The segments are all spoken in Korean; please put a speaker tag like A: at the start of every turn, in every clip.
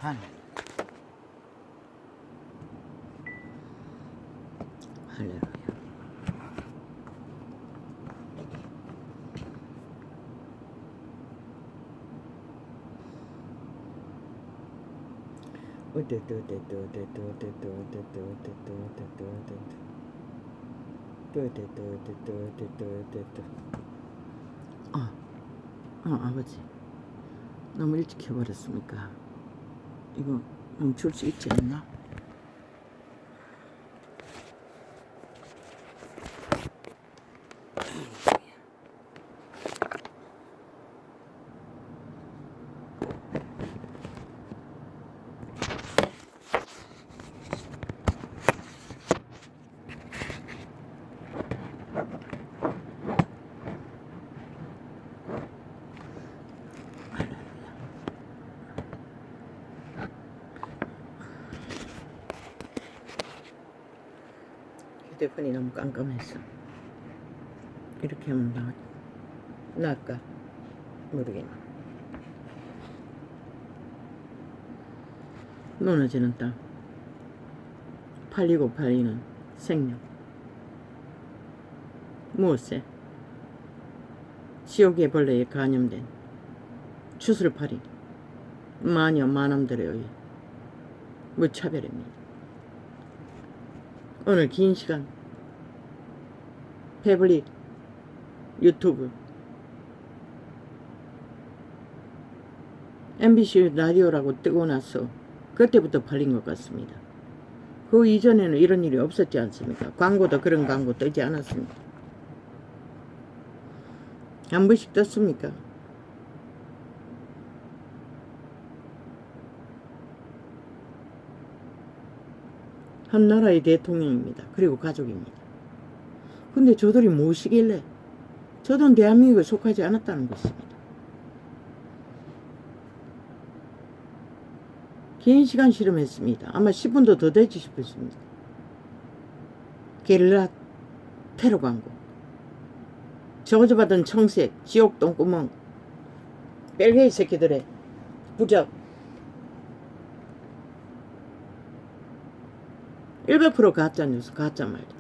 A: 반. 할렐루야. 아버지, 너무 일찍 해버렸습니까? 이거 멈출 수 있지 않나? 휴대폰이 너무 깜깜했어. 이렇게 하면 나을까? 모르겠네. 무너지는 땅, 팔리고 팔리는 생명. 무엇에? 지옥의 벌레에 감염된 추술팔이, 마녀 마놈들에 의해 무차별입니다. 오늘 긴 시간 패블릿, 유튜브, MBC 라디오라고 뜨고 나서 그때부터 팔린 것 같습니다. 그 이전에는 이런 일이 없었지 않습니까? 광고도 그런 광고 뜨지 않았습니다. 한 번씩 떴습니까? 한 나라의 대통령입니다. 그리고 가족입니다. 근데 저들이 무엇이길래 저들은 대한민국에 속하지 않았다는 것입니다. 긴 시간 실험했습니다. 아마 10분도 더 되지 싶었습니다. 게릴라 테러 광고, 저주받은 청색, 지옥 똥구멍, 뺄개이 새끼들의 부적, 100% 가짜뉴스, 가짜말들.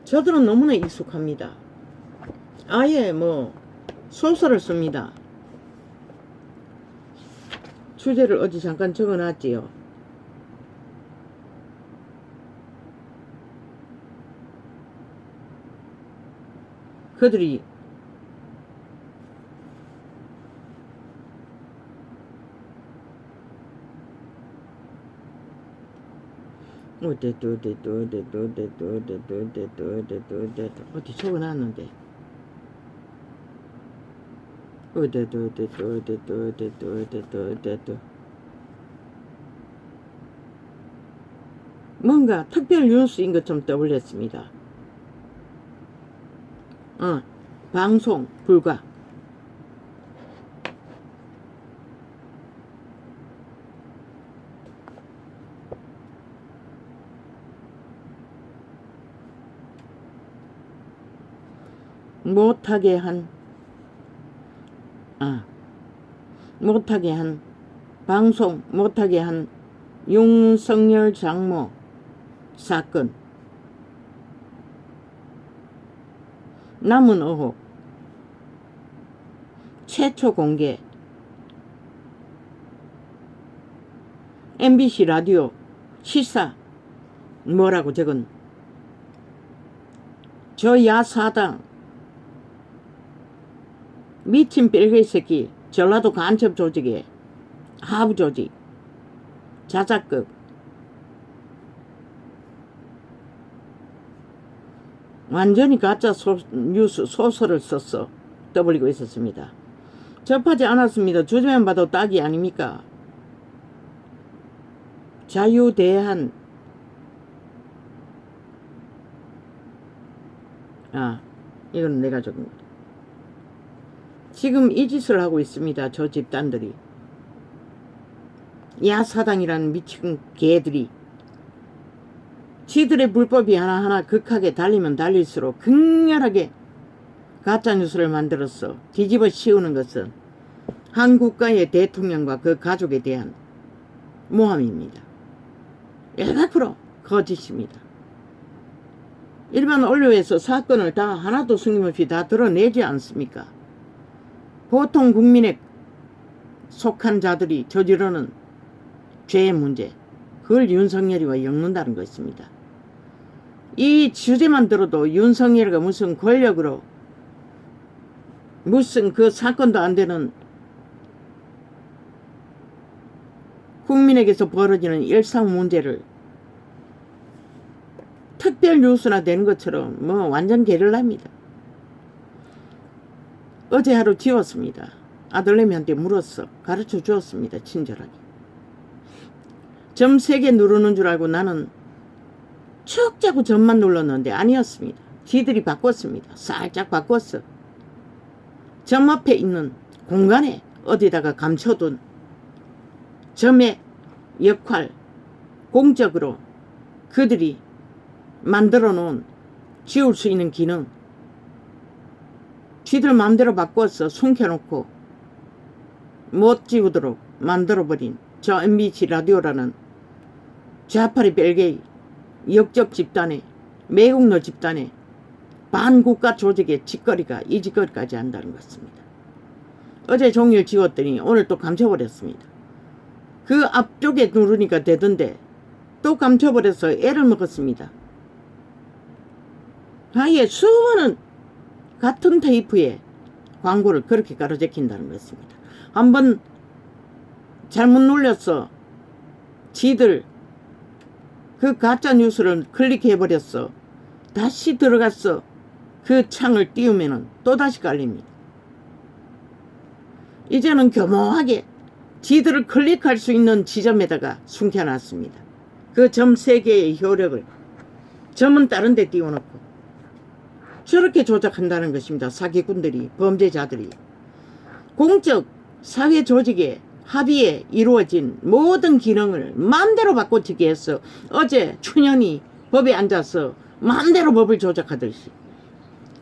A: 저들은 너무나 익숙합니다. 아예 소설을 씁니다. 주제를 어디 잠깐 적어놨지요. 그들이 어디 적어놨는데 뭔가 특별 뉴스인 것처럼 떠올렸습니다. 방송 불가. 못하게 한 방송 못하게 한 윤석열 장모 사건. 남은 의혹 최초 공개. MBC 라디오 시사 뭐라고 적은 저 야사당 미친 뺄개이 새끼 전라도 간첩 조직의 하부 조직 자작극. 완전히 가짜 뉴스 소설을 써서 떠벌리고 있었습니다. 접하지 않았습니다. 주제만 봐도 딱이 아닙니까? 자유대한 이건 내가 적은 거다. 지금 이 짓을 하고 있습니다. 저 집단들이. 야사당이라는 미친 개들이 지들의 불법이 하나하나 극하게 달리면 달릴수록 극렬하게 가짜뉴스를 만들어서 뒤집어 씌우는 것은 한 국가의 대통령과 그 가족에 대한 모함입니다. 100% 거짓입니다. 일반 언론에서 사건을 다 하나도 숨김없이 다 드러내지 않습니까? 보통 국민에 속한 자들이 저지르는 죄의 문제, 그걸 윤석열이와 엮는다는 것입니다. 이 주제만 들어도 윤석열이가 무슨 권력으로 무슨 그 사건도 안 되는 국민에게서 벌어지는 일상 문제를 특별 뉴스나 되는 것처럼 뭐 완전 게릴라입니다. 어제 하루 지웠습니다. 아들내미한테 물었어. 가르쳐 주었습니다. 친절하게. 점 3개 누르는 줄 알고 나는 쭉 자고 점만 눌렀는데 아니었습니다. 지들이 바꿨습니다. 살짝 바꿨어. 점 앞에 있는 공간에 어디다가 감춰둔 점의 역할, 공적으로 그들이 만들어 놓은 지울 수 있는 기능, 쥐들 마음대로 바꿔서 숨겨놓고 못 지우도록 만들어버린 저 MBC 라디오라는 좌파리 벨게이 역적 집단의 매국노 집단의 반국가 조직의 짓거리가 이 짓거리까지 한다는 것입니다. 어제 종일 지웠더니 오늘 또 감춰버렸습니다. 그 앞쪽에 누르니까 되던데 또 감춰버려서 애를 먹었습니다. 아예 수많은 같은 테이프에 광고를 그렇게 가로제낀다는 것입니다. 한번 잘못 눌렸어. 지들 그 가짜 뉴스를 클릭해버렸어. 다시 들어갔어. 그 창을 띄우면은 또다시 깔립니다. 이제는 교묘하게 지들을 클릭할 수 있는 지점에다가 숨겨놨습니다. 그 점 3개의 효력을 점은 다른 데 띄워놓고 저렇게 조작한다는 것입니다. 사기꾼들이, 범죄자들이. 공적 사회 조직의 합의에 이루어진 모든 기능을 마음대로 바꿔치기 해서 어제 춘현이 법에 앉아서 마음대로 법을 조작하듯이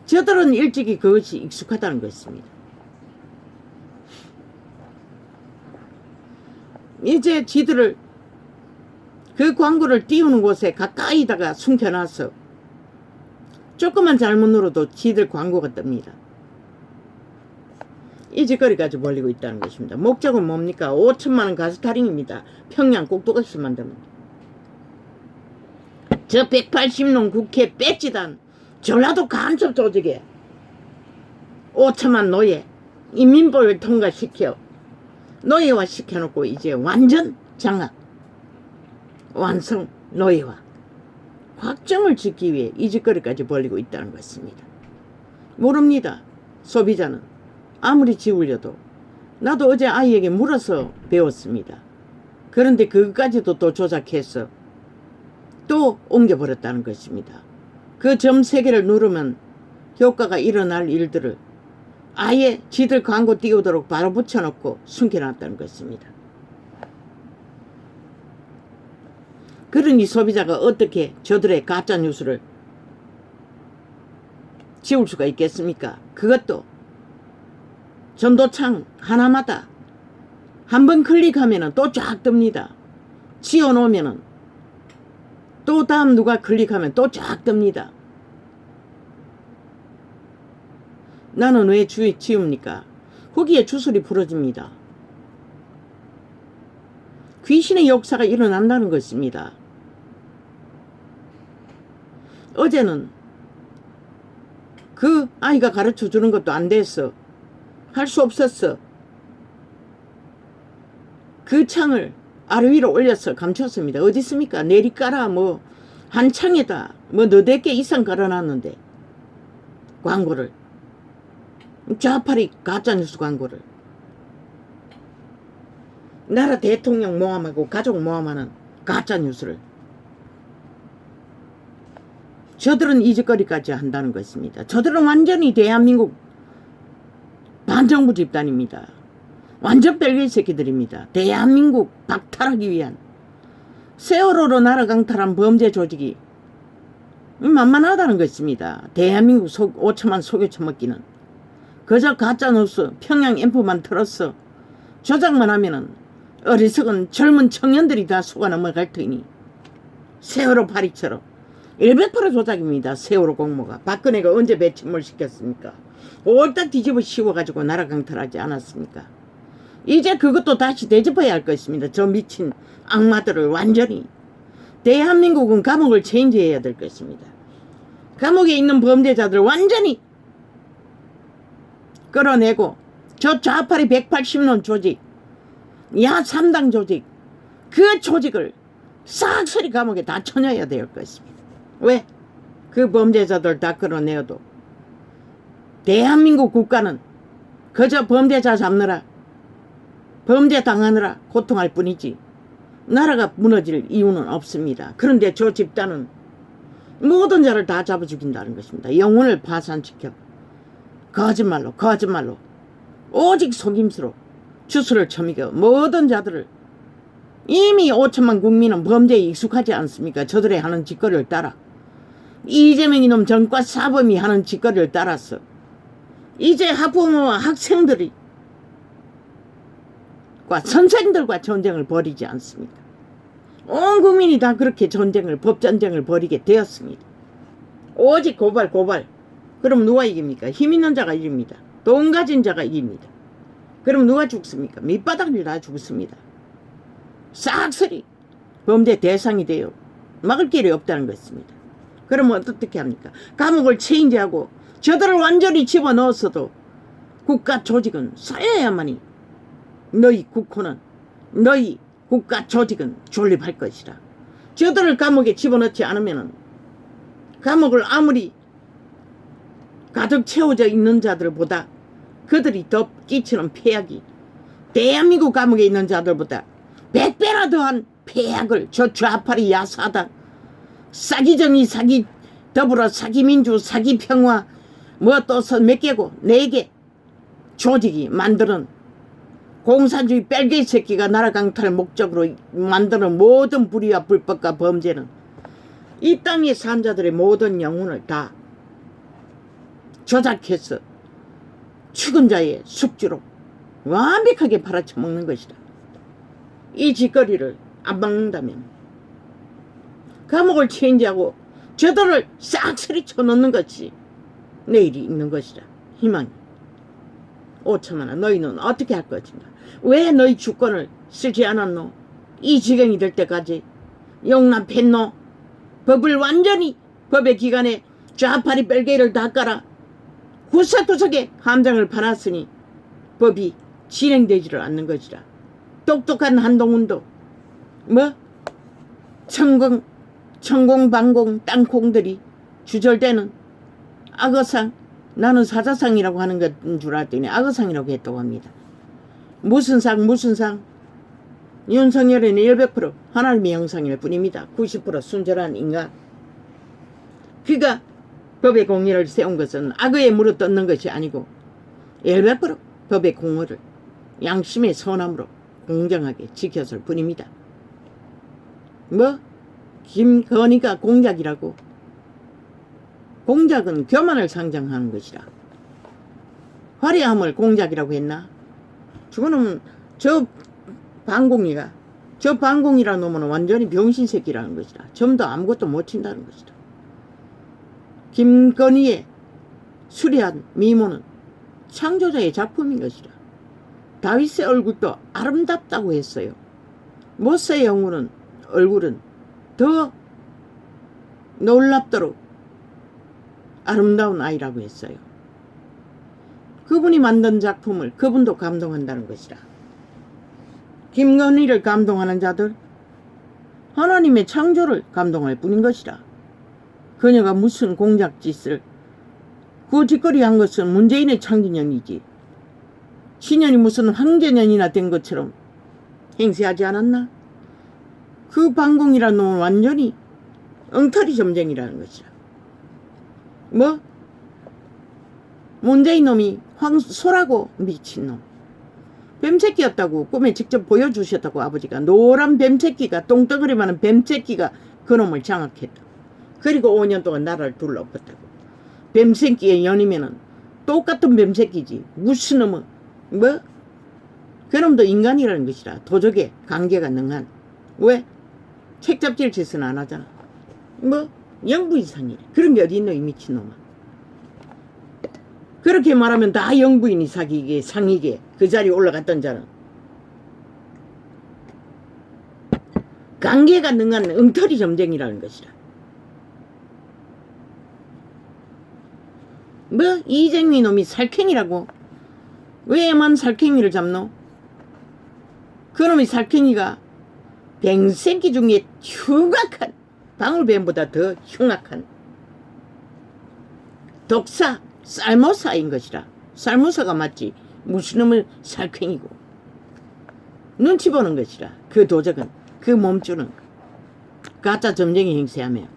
A: 저들은 일찍이 그것이 익숙하다는 것입니다. 이제 지들을 그 광고를 띄우는 곳에 가까이다가 숨겨놔서 조금만 잘못 눌러도 지들 광고가 뜹니다. 이 짓거리까지 벌리고 있다는 것입니다. 목적은 뭡니까? 5천만 원 가스타링입니다. 평양 꼭두각시 만듭니다. 저 180놈 국회 배지단 전라도 간첩 조직에 5천만 노예 인민법을 통과시켜 노예화 시켜놓고 이제 완전 장악 완성 노예화 확정을 짓기 위해 이 짓거리까지 벌리고 있다는 것입니다. 모릅니다. 소비자는 아무리 지우려도. 나도 어제 아이에게 물어서 배웠습니다. 그런데 그것까지도 또 조작해서 또 옮겨버렸다는 것입니다. 그 점 3개를 누르면 효과가 일어날 일들을 아예 지들 광고 띄우도록 바로 붙여놓고 숨겨놨다는 것입니다. 그러니 소비자가 어떻게 저들의 가짜뉴스를 지울 수가 있겠습니까? 그것도 전도창 하나마다 한번 클릭하면 또 쫙 뜹니다. 지워놓으면 또 다음 누가 클릭하면 또 쫙 뜹니다. 나는 왜 지웁니까? 거기에 주술이 부러집니다. 귀신의 역사가 일어난다는 것입니다. 어제는 그 아이가 가르쳐 주는 것도 안 됐어. 할 수 없었어. 그 창을 아래 위로 올려서 감췄습니다. 어디 있습니까? 내리 깔아 뭐 한 창에다 뭐 너댓 개 이상 깔아놨는데 광고를 좌파리 가짜뉴스 광고를 나라 대통령 모함하고 가족 모함하는 가짜뉴스를 저들은 이 짓거리까지 한다는 것입니다. 저들은 완전히 대한민국 반정부 집단입니다. 완전 벨기에 새끼들입니다. 대한민국 박탈하기 위한 세월호로 나라 강탈한 범죄 조직이 만만하다는 것입니다. 대한민국 5천만 속여 처먹기는. 그저 가짜뉴스 평양 앰프만 틀었어. 조작만 하면은 어리석은 젊은 청년들이 다 속아 넘어갈 테니. 세월호 파리처럼 100% 조작입니다. 세월호 공모가. 박근혜가 언제 배침을 시켰습니까? 옳딱 뒤집어 씌워가지고 나라 강탈하지 않았습니까? 이제 그것도 다시 되짚어야 할 것입니다. 저 미친 악마들을 완전히. 대한민국은 감옥을 체인지해야 될 것입니다. 감옥에 있는 범죄자들 완전히 끌어내고 저 좌파리 180년 조직, 야 3당 조직, 그 조직을 싹쓸이 감옥에 다 쳐넣어야 될 것입니다. 왜? 그 범죄자들 다 끌어내어도 대한민국 국가는 그저 범죄자 잡느라, 범죄 당하느라 고통할 뿐이지 나라가 무너질 이유는 없습니다. 그런데 저 집단은 모든 자를 다 잡아 죽인다는 것입니다. 영혼을 파산시켜 거짓말로 오직 속임수로 주술을 처미겨 모든 자들을, 이미 5천만 국민은 범죄에 익숙하지 않습니까? 저들의 하는 짓거리를 따라, 이재명 이놈 전과 사범이 하는 짓거리를 따라서 이제 학부모와 학생들이 선생들과 전쟁을 벌이지 않습니까? 온 국민이 다 그렇게 법전쟁을 벌이게 되었습니다. 오직 고발. 그럼 누가 이깁니까? 힘 있는 자가 이깁니다. 돈 가진 자가 이깁니다. 그럼 누가 죽습니까? 밑바닥을 다 죽습니다. 싹쓸이 범죄 대상이 되어 막을 길이 없다는 것입니다. 그러면 어떻게 합니까? 감옥을 체인지하고 저들을 완전히 집어넣었어도 국가 조직은 쌓여야만이 너희 국호는, 너희 국가 조직은 존립할 것이라. 저들을 감옥에 집어넣지 않으면 감옥을 아무리 가득 채워져 있는 자들보다 그들이 더 끼치는 폐악이 대한민국 감옥에 있는 자들보다 100배나 더한 폐악을 저 좌파리 야사당, 사기정의, 사기 더불어, 사기민주, 사기평화 뭐 또 몇 개고 4개 조직이 만드는 공산주의 뺄개 새끼가 나라 강탈을 목적으로 만드는 모든 불의와 불법과 범죄는 이 땅의 산자들의 모든 영혼을 다 조작해서 죽은 자의 숙주로 완벽하게 팔아쳐먹는 것이다. 이 짓거리를 안 막는다면 감옥을 체인지하고 저들을 싹쓸이 쳐넣는 것이 내일이 있는 것이다. 희망이. 5천만아, 너희는 어떻게 할 것인가? 왜 너희 주권을 쓰지 않았노? 이 지경이 될 때까지 용납했노? 법을 완전히, 법의 기관에 좌파리 뺄개를 다 깔아 구석구석에 함정을 파놨으니 법이 진행되지를 않는 것이라. 똑똑한 한동훈도 뭐 천공 방공 땅콩들이 주절되는 악어상, 나는 사자상이라고 하는 것인 줄 알았더니 악어상이라고 했다고 합니다. 무슨 상? 윤석열에는 100% 하나님의 형상일 뿐입니다. 90% 순전한 인간. 그가 법의 공의를 세운 것은 악어에 물어뜯는 것이 아니고 100% 법의 공의를 양심의 선함으로 공정하게 지켰을 뿐입니다. 뭐 김건희가 공작이라고? 공작은 교만을 상징하는 것이라. 화려함을 공작이라고 했나? 저거는 저 방공이라는 놈은 완전히 병신새끼라는 것이라. 좀 더 아무것도 못 친다는 것이라. 김건희의 수려한 미모는 창조자의 작품인 것이라. 다윗의 얼굴도 아름답다고 했어요. 모세의 얼굴은 더 놀랍도록 아름다운 아이라고 했어요. 그분이 만든 작품을 그분도 감동한다는 것이라. 김건희를 감동하는 자들, 하나님의 창조를 감동할 뿐인 것이라. 그녀가 무슨 공작짓을, 그 짓거리 한 것은 문재인의 창기년이지 신년이 무슨 황제년이나 된 것처럼 행세하지 않았나? 그 방공이라는 놈은 완전히 엉터리 점쟁이라는 것이라. 뭐? 문재인 놈이 소라고 미친놈. 뱀새끼였다고 꿈에 직접 보여주셨다고 아버지가. 노란 뱀새끼가, 똥덩어리만한 뱀새끼가 그놈을 장악했다. 그리고 5년 동안 나라를 둘러엎었다고. 뱀새끼의 연이면은 똑같은 뱀새끼지. 무슨 놈은 뭐? 그놈도 인간이라는 것이라. 도적에 관계가 능한. 왜? 책잡질 짓은 안 하잖아. 뭐? 영부 이상이래. 그런 게 어디 있노 이 미친놈아. 그렇게 말하면 다 영부인이 사기게 상이게 그 자리에 올라갔던 자는 관계가 능한 엉터리 점쟁이라는 것이라. 뭐? 이쟁미 놈이 살쾡이라고? 왜만 살쾡이를 잡노? 그놈이 살쾡이가 뱅새끼 중에 흉악한, 방울뱀보다 더 흉악한 독사, 쌀모사인 것이라. 쌀모사가 맞지. 무슨 놈을 살쾡이고. 눈치 보는 것이라. 그 도적은, 그 몸주는 가짜 점쟁이 행세하며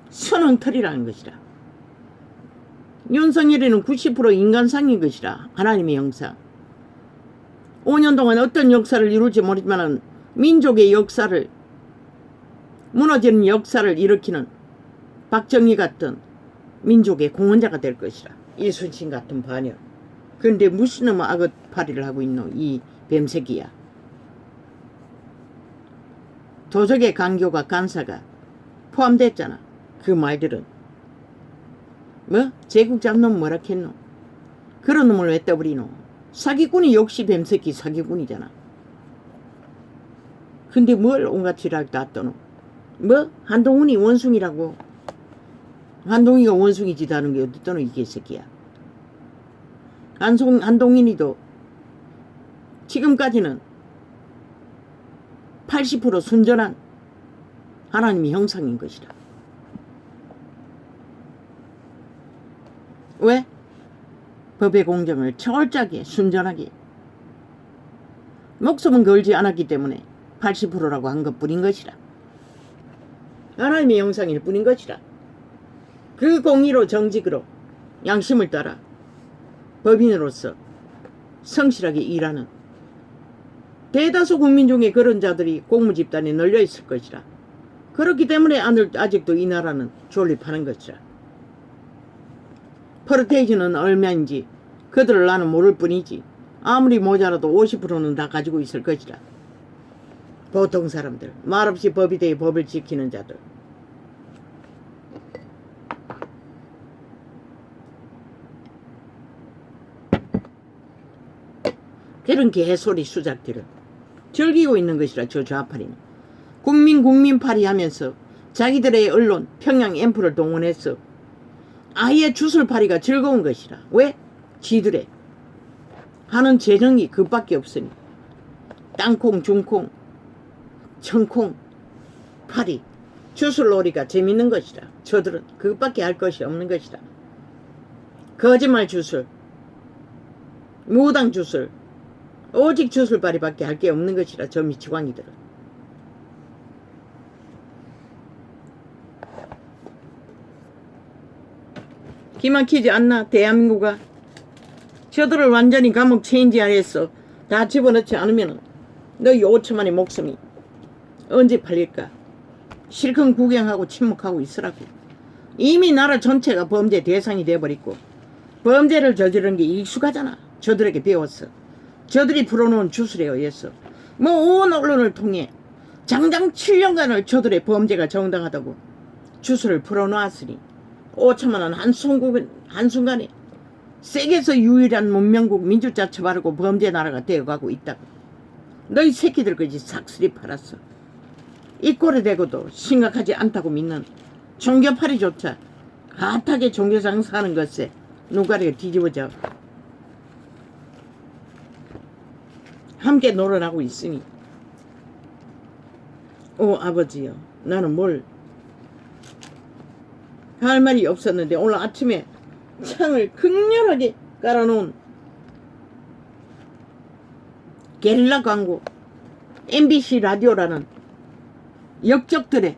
A: 선엉터리라는 것이라. 윤석열이는 90% 인간상인 것이라. 하나님의 형상. 5년 동안 어떤 역사를 이룰지 모르지만 민족의 역사를, 무너지는 역사를 일으키는 박정희 같은 민족의 공헌자가 될 것이라. 이순신 같은 반열. 그런데 무슨 놈의 악어파리를 하고 있노 이 뱀새끼야. 도적의 강교가 간사가 포함됐잖아. 그 말들은 뭐? 제국 잡놈 뭐라 했노? 그런 놈을 왜 떠버리노? 사기꾼이 역시 뱀새끼 사기꾼이잖아. 근데 뭘 온갖 지랄 다 떠노? 뭐? 한동훈이 원숭이라고. 한동희가 원숭이 짓 하는 게 어디 떠노 이 개새끼야. 한동인이도 지금까지는 80% 순전한 하나님의 형상인 것이라. 왜? 법의 공정을 철저하게 순전하게 목숨은 걸지 않았기 때문에 80%라고 한 것뿐인 것이라. 하나님의 형상일 뿐인 것이라. 그 공의로 정직으로 양심을 따라 법인으로서 성실하게 일하는 대다수 국민 중에 그런 자들이 공무집단에 널려 있을 것이라. 그렇기 때문에 아직도 이 나라는 존립하는 것이라. 퍼센테이지는 얼마인지 그들을 나는 모를 뿐이지 아무리 모자라도 50%는 다 가지고 있을 것이라. 보통 사람들, 말없이 법이 되어 법을 지키는 자들. 그런 개소리 수작들을 즐기고 있는 것이라. 저 좌파리는 국민파리 하면서 자기들의 언론 평양 앰프를 동원해서 아예 주술파리가 즐거운 것이라. 왜? 지들의 하는 재정이 그밖에 없으니 땅콩, 중콩, 청콩, 파리, 주술놀이가 재밌는 것이라. 저들은 그것밖에 할 것이 없는 것이라. 거짓말 주술, 무당 주술, 오직 주술파리밖에 할 게 없는 것이라. 저 미치광이들은. 기막히지 않나 대한민국아. 저들을 완전히 감옥 체인지하였어. 다 집어넣지 않으면 너희 5천만의 목숨이 언제 팔릴까. 실컷 구경하고 침묵하고 있으라고. 이미 나라 전체가 범죄 대상이 돼버리고 범죄를 저지른 게 익숙하잖아. 저들에게 배웠어. 저들이 풀어놓은 주술에 의해서 뭐 온 언론을 통해 장장 7년간을 저들의 범죄가 정당하다고 주술을 풀어놓았으니 5천만 원 한순간에 세계에서 유일한 문명국 민주자치 바르고 범죄 나라가 되어가고 있다고. 너희 새끼들까지 싹쓸이 팔았어. 이 꼴에 대고도 심각하지 않다고 믿는 종교파리조차 핫하게 종교장사하는 것에 눈가리가 뒤집어져 함께 놀아나고 있으니 오 아버지요, 나는 뭘 할 말이 없었는데 오늘 아침에 창을 극렬하게 깔아놓은 게릴라 광고 MBC 라디오라는 역적들의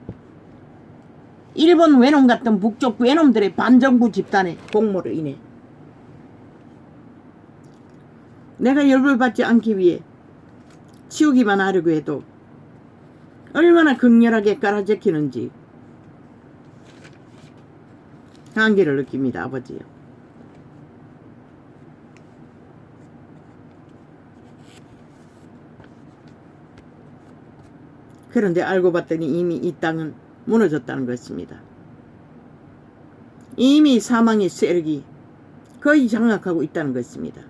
A: 일본 외놈 같은 북쪽 외놈들의 반정부 집단의 공모로 인해 내가 열불받지 않기 위해 치우기만 하려고 해도 얼마나 극렬하게 깔아제키는지 한계를 느낍니다. 아버지요. 그런데 알고 봤더니 이미 이 땅은 무너졌다는 것입니다. 이미 사망의 세력이 거의 장악하고 있다는 것입니다.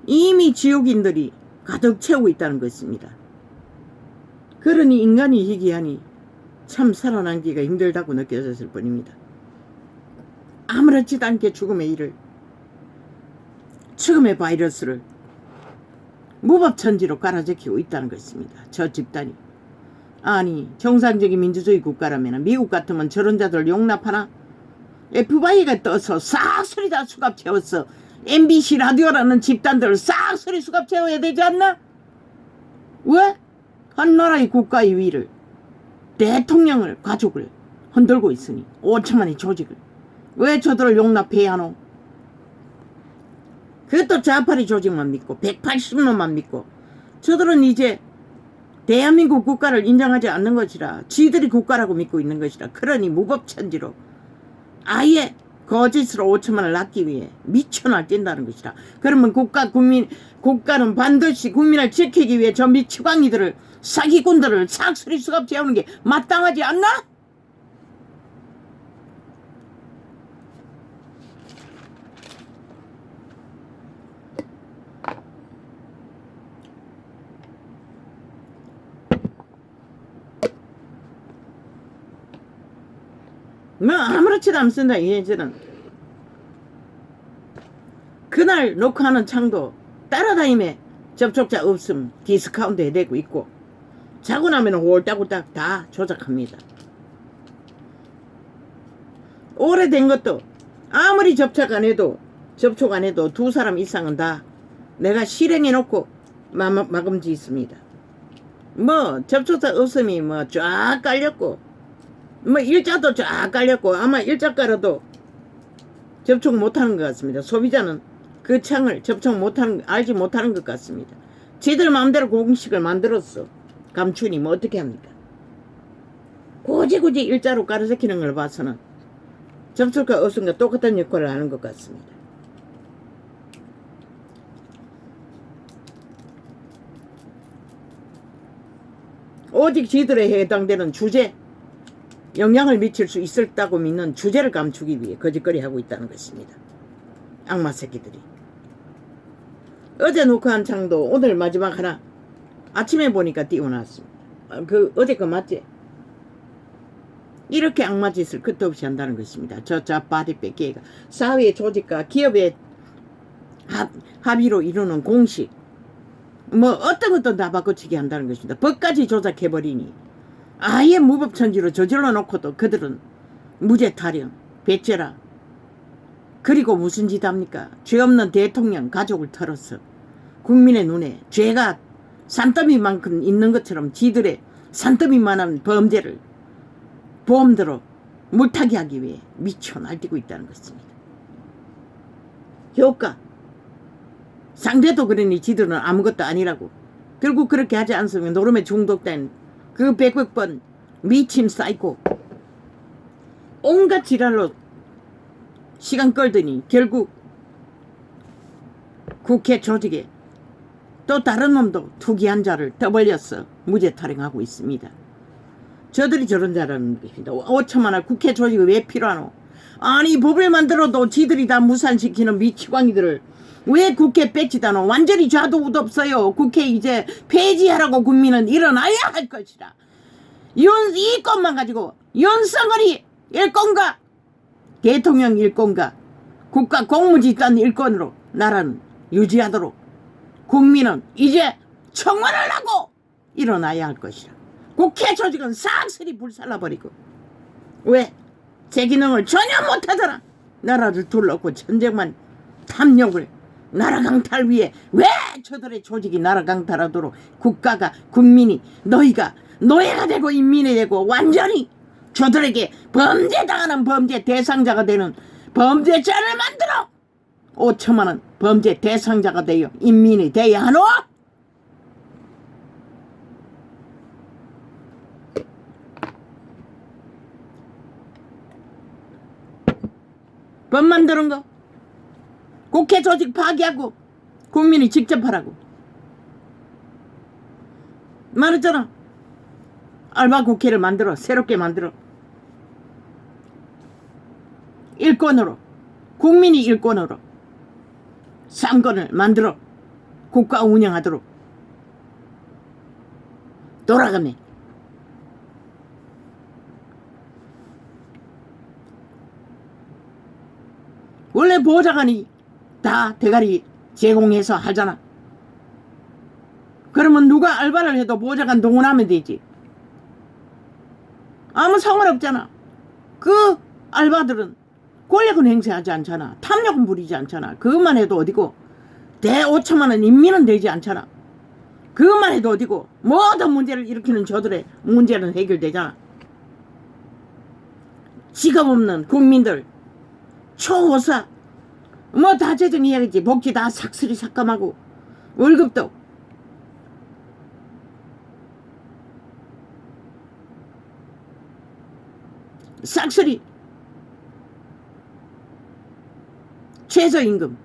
A: 이미 지옥인들이 가득 채우고 있다는 것입니다. 그러니 인간이 희귀하니 참 살아남기가 힘들다고 느껴졌을 뿐입니다. 아무렇지도 않게 죽음의 일을, 죽음의 바이러스를 무법천지로 깔아제키고 있다는 것입니다. 저 집단이. 아니 정상적인 민주주의 국가라면 미국 같으면 저런 자들 용납하나? FBI가 떠서 싹소리 다 수갑 채웠어. MBC 라디오라는 집단들을 싹소리 수갑 채워야 되지 않나? 왜? 한 나라의 국가의 위를, 대통령을, 가족을 흔들고 있으니 5천만의 조직을 왜 저들을 용납해야 하노? 그것도 좌파리 조직만 믿고 180년만 믿고 저들은 이제 대한민국 국가를 인정하지 않는 것이라 지들이 국가라고 믿고 있는 것이라 그러니 무법천지로 아예 거짓으로 5천만을 낳기 위해 미쳐날 뛴다는 것이라. 그러면 국가는 반드시 국민을 지키기 위해 저 미치광이들을 사기꾼들을 싹소리 수갑 채우는 게 마땅하지 않나? 뭐 아무렇지도 않습니다. 이제는 그날 녹화하는 창도 따라다니며 접촉자 없음 디스카운트 해대고 있고 자고 나면 홀딱홀딱 다 조작합니다. 오래된 것도 아무리 접촉 안 해도 두 사람 이상은 다 내가 실행해 놓고 마감지 있습니다. 뭐 접촉자 없음이 뭐 쫙 깔렸고 뭐 일자도 쫙 깔렸고 아마 일자 깔아도 접촉 못하는 것 같습니다. 소비자는 그 창을 접촉 못하는, 알지 못하는 것 같습니다. 지들 마음대로 공식을 만들었어. 감추니 뭐 어떻게 합니까? 굳이 일자로 깔아제키는 걸 봐서는 접촉과 없음과 똑같은 역할을 하는 것 같습니다. 오직 지들에 해당되는 주제, 영향을 미칠 수 있었다고 믿는 주제를 감추기 위해 거짓거리 하고 있다는 것입니다. 악마 새끼들이. 어제 녹화한 창도 오늘 마지막 하나 아침에 보니까 띄워놨습니다. 어제 거 맞지? 이렇게 악마 짓을 끝도 없이 한다는 것입니다. 저 좌파리 뺏기가 사회의 조직과 기업의 합의로 이루는 공식 뭐 어떤 것도 다 바꿔치기 한다는 것입니다. 법까지 조작해버리니 아예 무법천지로 저질러 놓고도 그들은 무죄 타령, 배째라. 그리고 무슨 짓 합니까? 죄 없는 대통령 가족을 털어서 국민의 눈에 죄가 산더미만큼 있는 것처럼 지들의 산더미만한 범죄를 보험대로 물타기 하기 위해 미쳐 날뛰고 있다는 것입니다. 효과. 상대도 그러니 지들은 아무것도 아니라고. 결국 그렇게 하지 않으면 노름에 중독된 그 100번 미침 사이코 온갖 지랄로 시간 끌더니 결국 국회 조직에 또 다른 놈도 투기한 자를 떠벌려서 무죄 타령하고 있습니다. 저들이 저런 자라는 것입니다. 5천만원 국회 조직이 왜 필요하노? 아니 법을 만들어도 지들이 다 무산시키는 미치광이들을 왜 국회 뺏지다노? 완전히 좌도우도 없어요. 국회 이제 폐지하라고 국민은 일어나야 할 것이라. 이 것만 가지고 윤석열이 일건가? 대통령 일건가? 국가 공무집단 일건으로 나라는 유지하도록 국민은 이제 청원을 하고 일어나야 할 것이라. 국회 조직은 싹쓸이 불살라버리고 왜? 제 기능을 전혀 못하더라. 나라를 둘러놓고 전쟁만 탐욕을 나라 강탈 위해 왜 저들의 조직이 나라 강탈하도록 국가가 국민이 너희가 노예가 되고 인민이 되고 완전히 저들에게 범죄당하는 범죄 대상자가 되는 범죄자를 만들어 5천만원 범죄 대상자가 되어 인민이 돼야 하노? 법 만드는 거 국회 조직 파기하고 국민이 직접 하라고 말했잖아. 알바 국회를 만들어. 새롭게 만들어. 일권으로 국민이 일권으로 상권을 만들어 국가 운영하도록 돌아가네. 원래 보좌관이 다 대가리 제공해서 하잖아. 그러면 누가 알바를 해도 보좌관 동원하면 되지. 아무 상관없잖아. 그 알바들은 권력은 행사하지 않잖아. 탐욕은 부리지 않잖아. 그것만 해도 어디고 대 5천만원 인민은 되지 않잖아. 그것만 해도 어디고 모든 문제를 일으키는 저들의 문제는 해결되잖아. 직업 없는 국민들 초호사 뭐 다 재정해야겠지. 복지 다 삭슬이 삭감하고 월급도 싹쓸이 최저임금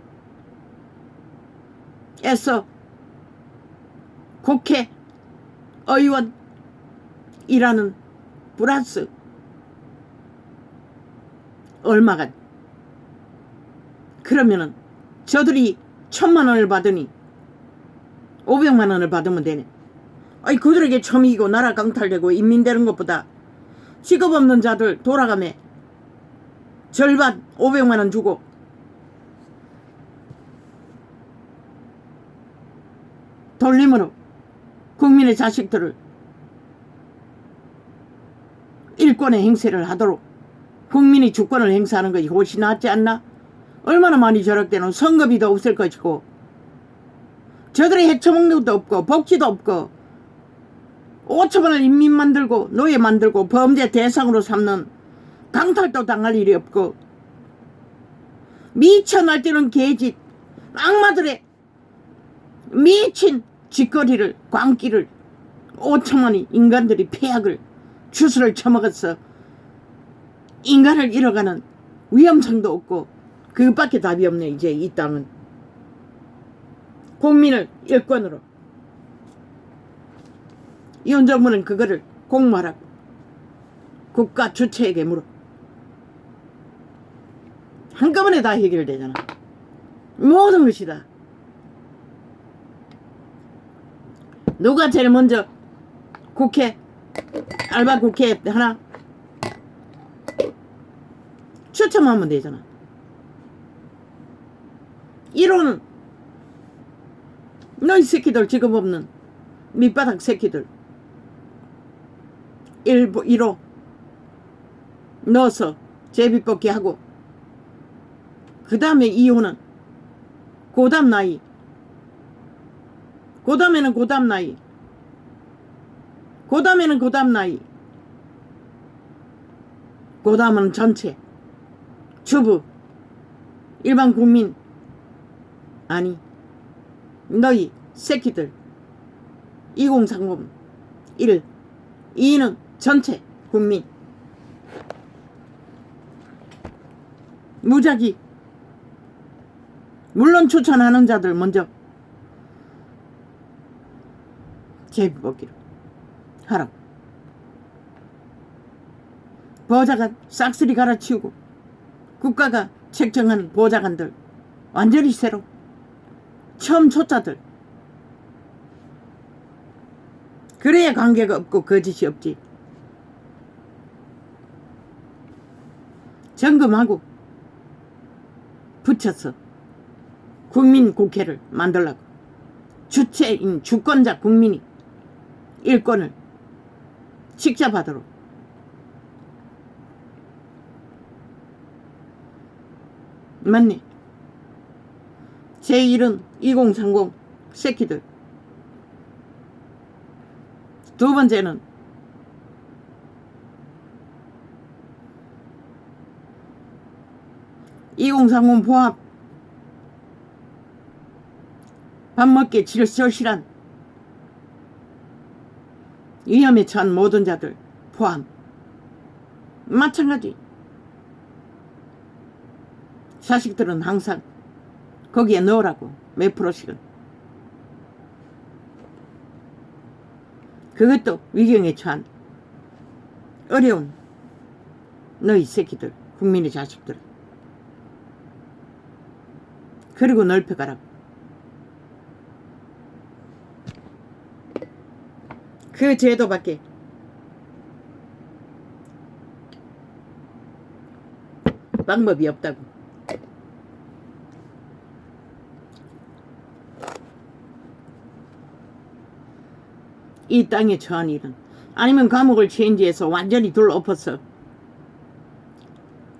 A: 에서 국회 의원 일하는 플러스 얼마가 그러면은 저들이 1,000만원을 받으니 500만원을 받으면 되네. 아니 그들에게 처미이고 나라 강탈되고 인민되는 것보다 직업 없는 자들 돌아가매 절반 500만원 주고 돌림으로 국민의 자식들을 일권의 행세를 하도록 국민이 주권을 행사하는 것이 훨씬 낫지 않나? 얼마나 많이 절약되는 선거비도 없을 것이고 저들이 해쳐먹는 것도 없고 복지도 없고 5천만원 인민 만들고 노예 만들고 범죄 대상으로 삼는 강탈도 당할 일이 없고 미쳐 날뛰는 개짓 악마들의 미친 짓거리를 광기를 5천만의 인간들이 폐악을 주스를 처먹어서 인간을 잃어가는 위험성도 없고 그것밖에 답이 없네. 이제 이 땅은 국민을 일권으로 이혼 정부는 그거를 공모하라고 국가 주체에게 물어. 한꺼번에 다 해결되잖아. 모든 것이 다. 누가 제일 먼저 국회 알바 국회 하나 추첨하면 되잖아. 1호는 너희 새끼들 직업 없는 밑바닥 새끼들 1호 넣어서 제비뽑기 하고 그 다음에 2호는 고담 나이 고담에는 고담 나이 고담에는 고담 나이 고담은 전체 주부 일반 국민 아니 너희 새끼들 2030 1 2는 전체 국민 무작위 물론 추천하는 자들 먼저 제비뽑기로 하라고. 보좌관 싹쓸이 갈아치우고 국가가 책정한 보좌관들 완전히 새로 처음 초짜들 그래야 관계가 없고 거짓이 없지. 점검하고 붙여서 국민국회를 만들라고. 주체인 주권자 국민이 일권을 직접 하도록. 맞네. 제1은 2030 새끼들. 두 번째는 (2030) 포함 밥 먹기 절실한 위험에 처한 모든 자들 포함 마찬가지. 자식들은 항상 거기에 넣으라고, 몇 프로씩은. 그것도 위경에 처한 어려운 너희 새끼들, 국민의 자식들. 그리고 넓혀가라고. 그 제도밖에 방법이 없다고. 이 땅에 처한 일은, 아니면 감옥을 체인지해서 완전히 둘 엎어서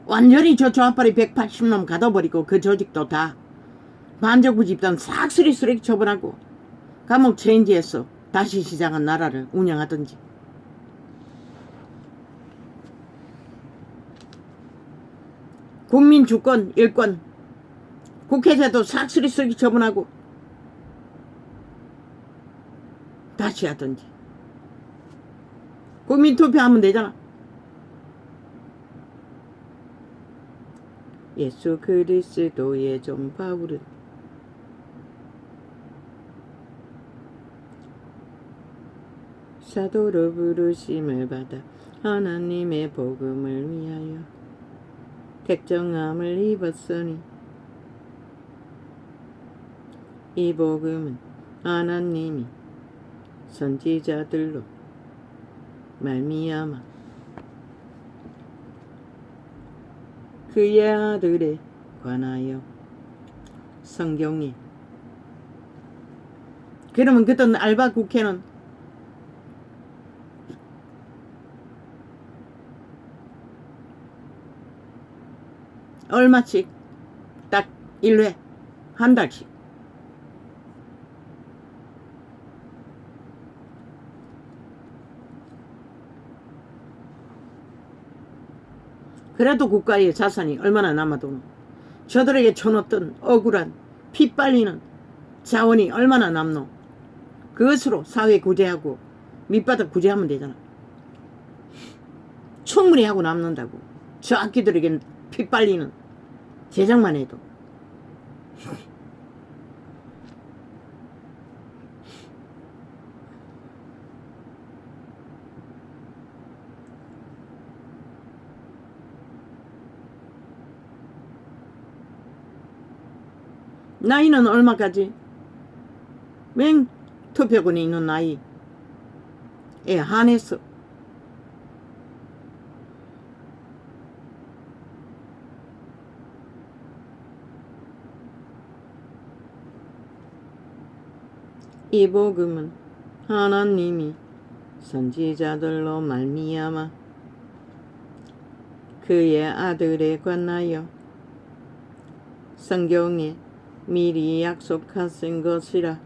A: 완전히 저 조합발이 180놈 가둬버리고 그 조직도 다 반정부 집단 싹 쓰리 처분하고 감옥 체인지해서 다시 시작한 나라를 운영하든지. 국민 주권, 일권, 국회제도 싹 쓰리 처분하고 다시 하든지. 국민 투표하면 되잖아. 예수 그리스도의 종 바울은 사도로 부르심을 받아 하나님의 복음을 위하여 택정함을 입었으니 이 복음은 하나님이 선지자들로 말미암아 그의 아들에 관하여 성경에. 그러면 그때 알바 국회는 얼마씩? 딱 1회 한 달씩. 그래도 국가의 자산이 얼마나 남아도 저들에게 쳐놓던 억울한 피 빨리는 자원이 얼마나 남노. 그것으로 사회 구제하고 밑바닥 구제하면 되잖아. 충분히 하고 남는다고. 저 악기들에겐 피 빨리는 제작만 해도. 나이는 얼마까지? 맹 투표권이 있는 나이에 한해서 이 복음은 하나님이 선지자들로 말미암아 그의 아들에 관하여 성경에 미리 약속하신 것이라.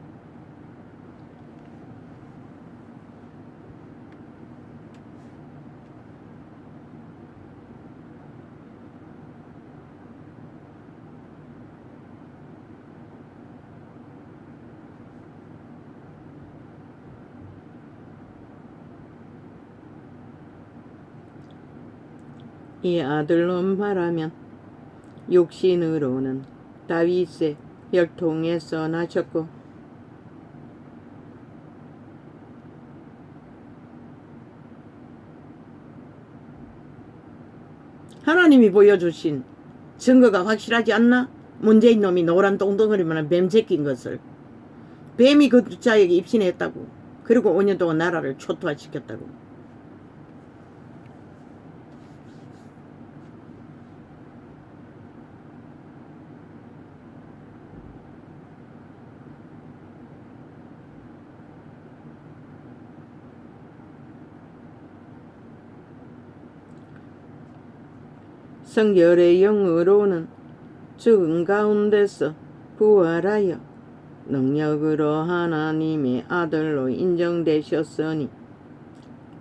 A: 이 아들로 말하면 육신으로는 다윗의 혈통에서 나셨고 하나님이 보여주신 증거가 확실하지 않나? 문재인 놈이 노란 똥덩어리만한 뱀새끼인 것을. 뱀이 그 자에게 입신했다고. 그리고 5년 동안 나라를 초토화시켰다고. 성결의 영으로는 죽은 가운데서 부활하여 능력으로 하나님의 아들로 인정되셨으니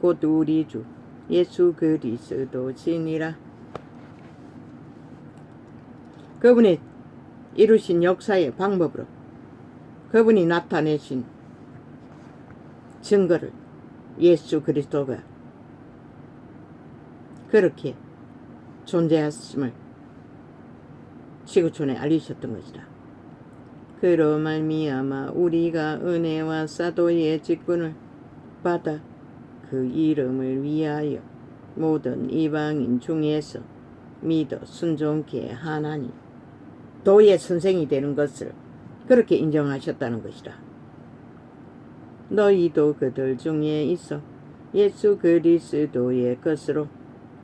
A: 곧 우리 주 예수 그리스도시니라. 그분의 이루신 역사의 방법으로 그분이 나타내신 증거를 예수 그리스도가 그렇게 존재했음을 지구촌에 알리셨던 것이다. 그로 말미암아 우리가 은혜와 사도의 직분을 받아 그 이름을 위하여 모든 이방인 중에서 믿어 순종케 하나니 도의 선생이 되는 것을 그렇게 인정하셨다는 것이다. 너희도 그들 중에 있어 예수 그리스도의 것으로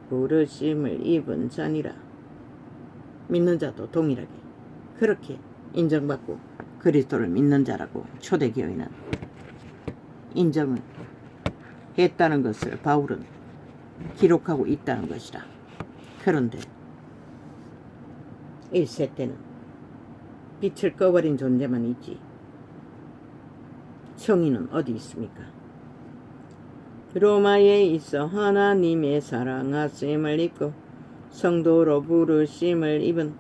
A: 부르심을 입은 자니라. 믿는 자도 동일하게 그렇게 인정받고 그리스도를 믿는 자라고 초대교회는 인정을 했다는 것을 바울은 기록하고 있다는 것이다. 그런데 1세 때는 빛을 꺼버린 존재만 있지 성인은 어디 있습니까? 로마에 있어 하나님의 사랑하심을 입고 성도로 부르심을 입은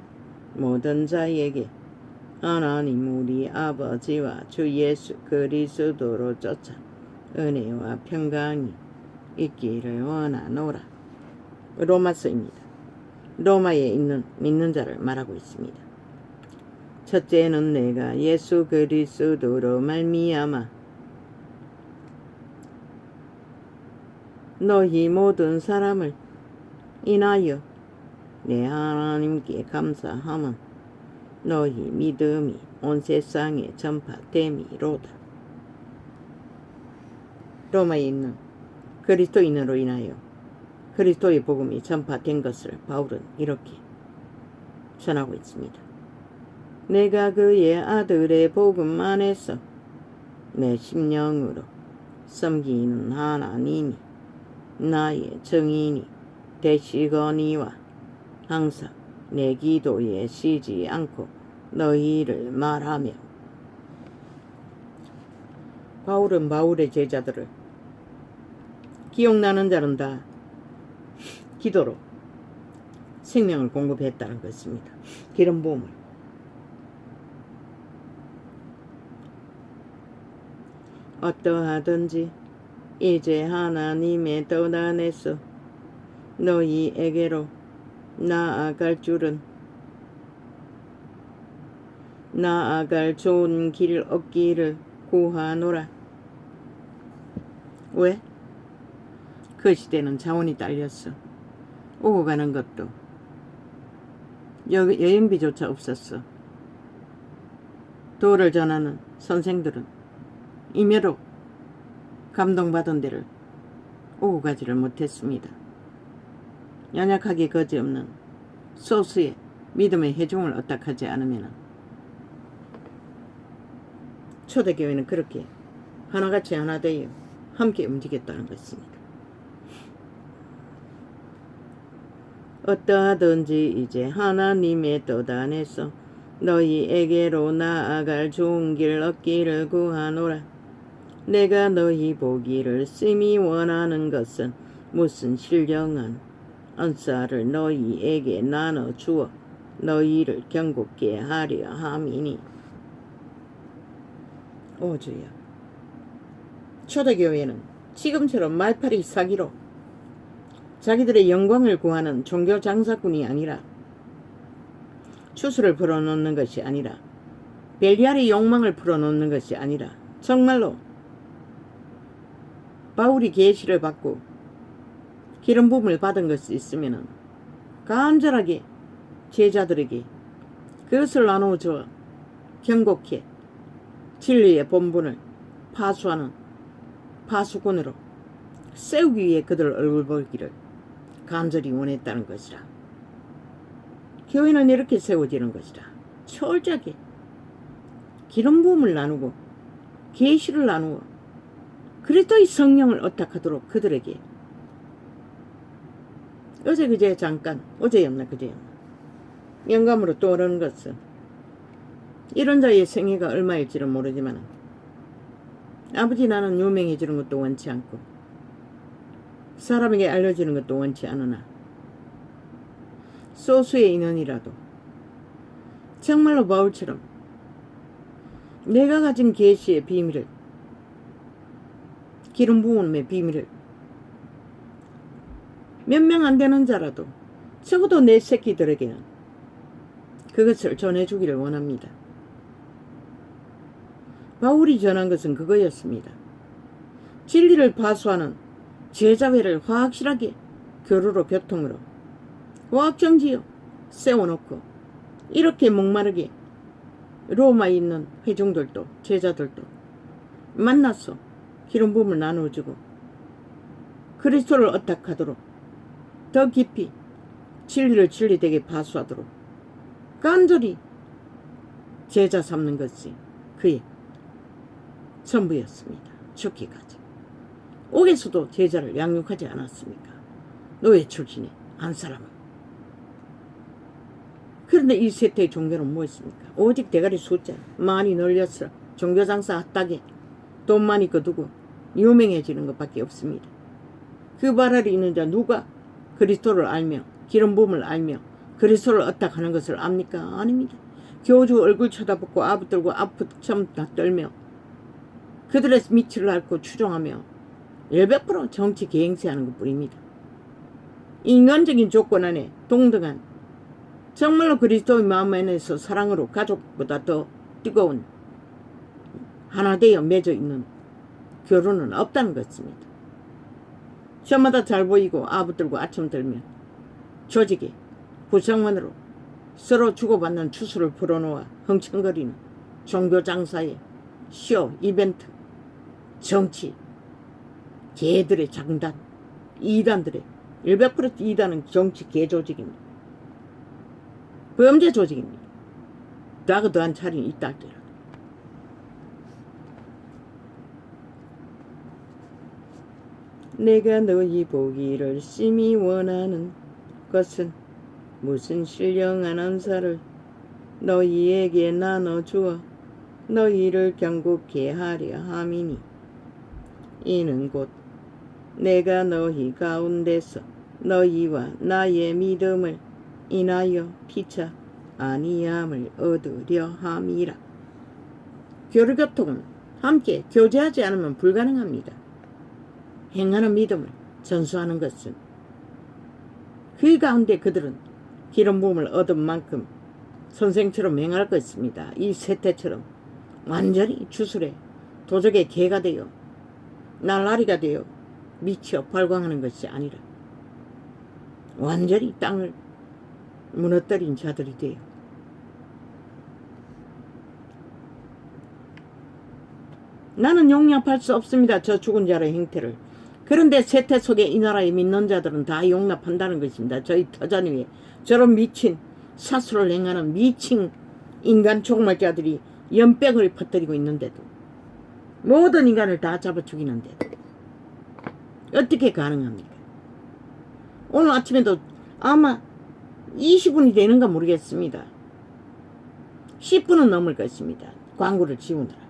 A: 모든 자에게 하나님 우리 아버지와 주 예수 그리스도로 쫓아 은혜와 평강이 있기를 원하노라. 로마서입니다. 로마에 있는 믿는 자를 말하고 있습니다. 첫째는 내가 예수 그리스도로 말미암아 너희 모든 사람을 인하여 내 하나님께 감사함은 너희 믿음이 온 세상에 전파됨이로다. 로마에 있는 그리스도인으로 인하여 그리스도의 복음이 전파된 것을 바울은 이렇게 전하고 있습니다. 내가 그의 아들의 복음 안에서 내 심령으로 섬기는 하나님이 나의 증인이 되시거니와 항상 내 기도에 쉬지 않고 너희를 말하며. 바울은 바울의 제자들을 기억나는 자는 다 기도로 생명을 공급했다는 것입니다. 기름 부음을. 어떠하든지 이제 하나님의 뜻 안에서 너희에게로 나아갈 좋은 길 얻기를 구하노라. 왜? 그 시대는 자원이 딸렸어. 오고 가는 것도 여행비조차 없었어. 도를 전하는 선생들은 임의로 감동받은 데를 오고 가지를 못했습니다. 연약하게 거지없는 소수의 믿음의 회중을 얻닥하지 않으면 초대교회는 그렇게 하나같이 하나 되어 함께 움직였다는 것입니다. 어떠하든지 이제 하나님의 뜻 안에서 너희에게로 나아갈 좋은 길 얻기를 구하노라. 내가 너희 보기를 심히 원하는 것은 무슨 신령한 은사를 너희에게 나눠주어 너희를 경고케 하려 함이니. 오 주여, 초대교회는 지금처럼 말파리 사기로 자기들의 영광을 구하는 종교 장사꾼이 아니라, 추수를 불어넣는 것이 아니라, 벨리알의 욕망을 풀어놓는 것이 아니라, 정말로 바울이 계시를 받고 기름 부음을 받은 것이 있으면 간절하게 제자들에게 그것을 나누어줘 경고케 진리의 본분을 파수하는 파수꾼으로 세우기 위해 그들 얼굴 보기를 간절히 원했다는 것이라. 교회는 이렇게 세워지는 것이라. 철저하게 기름 부음을 나누고 계시를 나누어 그리스도의 성령을 얻닥하도록 그들에게 어제그제 잠깐, 어제였나 그제였나 영감으로 떠오르는 것은, 이런 자의 생애가 얼마일지는 모르지만 아버지 나는 유명해지는 것도 원치 않고 사람에게 알려지는 것도 원치 않으나 소수의 인원이라도 정말로 바울처럼 내가 가진 계시의 비밀을, 기름 부음의 비밀을 몇 명 안 되는 자라도 적어도 내 새끼들에게는 그것을 전해주기를 원합니다. 바울이 전한 것은 그거였습니다. 진리를 파수하는 제자회를 확실하게 교류로 교통으로 화학정지요 세워놓고 이렇게 목마르게 로마에 있는 회중들도 제자들도 만나서 기름 부음을 나누어주고 그리스도를 어탁하도록 더 깊이 진리를 진리되게 파수하도록 간절히 제자 삼는 것이 그의 전부였습니다. 죽기까지. 옥에서도 제자를 양육하지 않았습니까? 노예 출신의 한 사람은. 그런데 이 세태의 종교는 무엇입니까? 오직 대가리 숫자 많이 늘려서 종교장사 핫하게 돈 많이 거두고 유명해지는 것밖에 없습니다. 그 발 아래 있는 자 누가 그리스도를 알며 기름 부음을 알며 그리스도를 어탁하는 것을 압니까? 아닙니다. 교주 얼굴 쳐다보고 아부들고 아프참 떨며 그들의 미치를 앓고 추종하며 100% 정치 계행세하는 것뿐입니다. 인간적인 조건 안에 동등한 정말로 그리스도의 마음 안에서 사랑으로 가족보다 더 뜨거운 하나 되어 맺어 있는 교류는 없다는 것입니다. 저마다 잘 보이고 아부들고 아첨 들며 조직의 구성원으로 서로 주고받는 추수를 풀어놓아 흥청거리는 종교장사의 쇼, 이벤트, 정치, 개들의 장단, 이단들의 100% 이단은 정치 개조직입니다. 범죄 조직입니다. 다그 더한 차림이 있다 할지라도. 내가 너희 보기를 심히 원하는 것은 무슨 신령한 은사를 너희에게 나눠주어 너희를 경고케 하려 함이니 이는 곧 내가 너희 가운데서 너희와 나의 믿음을 인하여 피차 아니함을 얻으려 함이라. 교류교통은 함께 교제하지 않으면 불가능합니다. 행하는 믿음을 전수하는 것은 그 가운데 그들은 기름 부음을 얻은 만큼 선생처럼 행할 것입니다. 이 세태처럼 완전히 주술에 도적의 개가 되어 날라리가 되어 미쳐 발광하는 것이 아니라 완전히 땅을 무너뜨린 자들이 되어 나는 용납할 수 없습니다. 저 죽은 자의 행태를. 그런데 세태 속에 이 나라에 믿는 자들은 다 용납한다는 것입니다. 저희 터전 위에 저런 미친 사수를 행하는 미친 인간 종말자들이 연병을 퍼뜨리고 있는데도 모든 인간을 다 잡아 죽이는데도 어떻게 가능합니까? 오늘 아침에도 아마 20분이 되는가 모르겠습니다. 10분은 넘을 것입니다. 광고를 지우느라.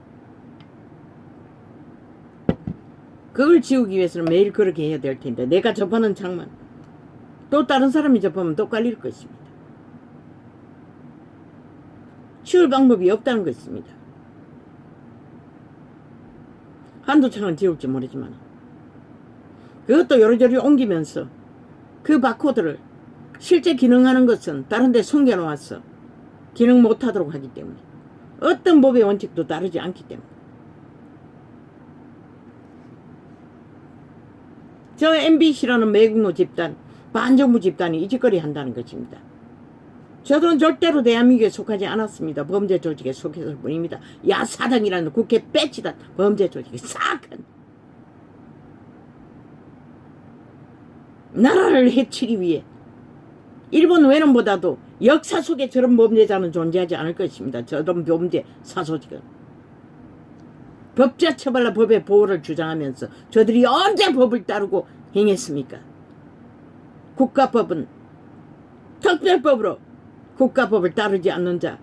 A: 그걸 지우기 위해서는 매일 그렇게 해야 될 텐데 내가 접하는 장만 또 다른 사람이 접하면 또 깔릴 것입니다. 치울 방법이 없다는 것입니다. 한두 창은 지울지 모르지만 그것도 요리조리 옮기면서 그 바코드를 실제 기능하는 것은 다른 데 숨겨놓았어 기능 못하도록 하기 때문에 어떤 법의 원칙도 다르지 않기 때문에 저 MBC라는 매국노 집단 반정부 집단이 이 짓거리 한다는 것입니다. 저들은 절대로 대한민국에 속하지 않았습니다. 범죄 조직에 속했을 뿐입니다. 야사당이라는 국회 빼치단 범죄 조직이 싹한 나라를 해치기 위해 일본 외놈보다도 역사 속에 저런 범죄자는 존재하지 않을 것입니다. 저런 범죄 사소직은 법자 처벌과 법의 보호를 주장하면서 저들이 언제 법을 따르고 행했습니까? 국가법은 특별법으로 국가법을 따르지 않는 자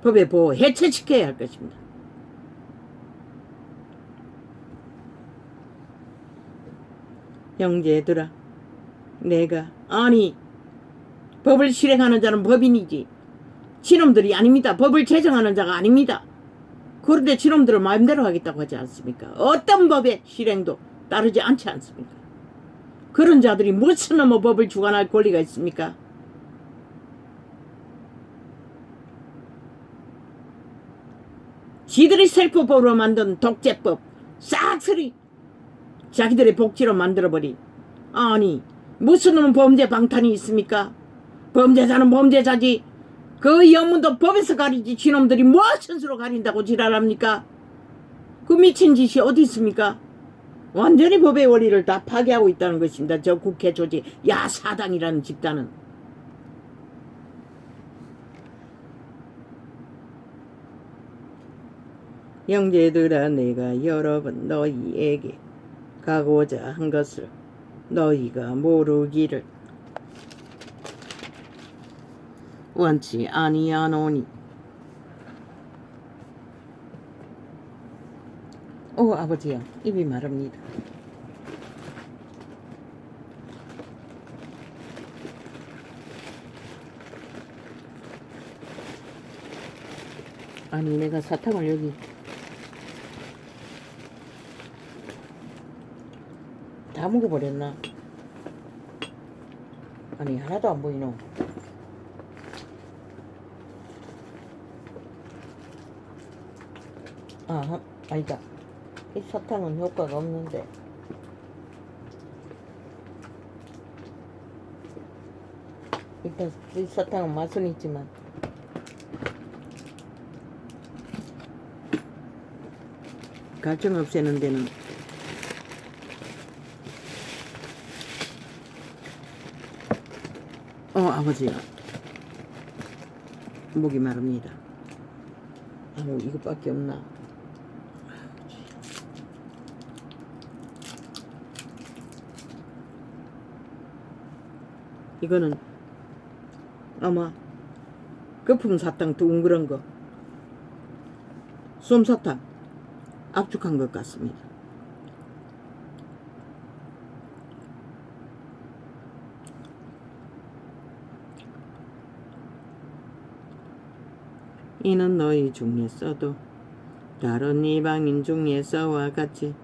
A: 법의 보호 해체시켜야 할 것입니다. 형제들아 내가 아니 법을 실행하는 자는 법인이지 지놈들이 아닙니다. 법을 제정하는 자가 아닙니다. 그런데 지놈들을 마음대로 하겠다고 하지 않습니까? 어떤 법의 실행도 따르지 않지 않습니까? 그런 자들이 무슨 법을 주관할 권리가 있습니까? 지들이 셀프법으로 만든 독재법 싹쓸이 자기들의 복지로 만들어버린. 아니 무슨 놈 범죄 방탄이 있습니까? 범죄자는 범죄자지. 그 영문도 법에서 가리지. 지놈들이 무슨 수로 가린다고 지랄합니까? 그 미친 짓이 어디 있습니까? 완전히 법의 원리를 다 파괴하고 있다는 것입니다. 저 국회 조직 야사당이라는 집단은. 형제들아, 내가 여러 번 너희에게 가고자 한 것을 너희가 모르기를 원치 아니하노니. 오, 아버지야, 입이 마릅니다. 아니 내가 사탕을 여기 다 먹어버렸나? 아니 하나도 안 보이노. 아니다. 이 사탕은 효과가 없는데. 일단 이 사탕은 맛은 있지만 갈증 없애는 데는 아버지야, 목이 마릅니다. 아무 이것밖에 없나? 이거는 아마 거품 사탕 둥그런 거, 솜사탕 압축한 것 같습니다. 이는 너희 중에서도 다른 이방인 중에서와 같이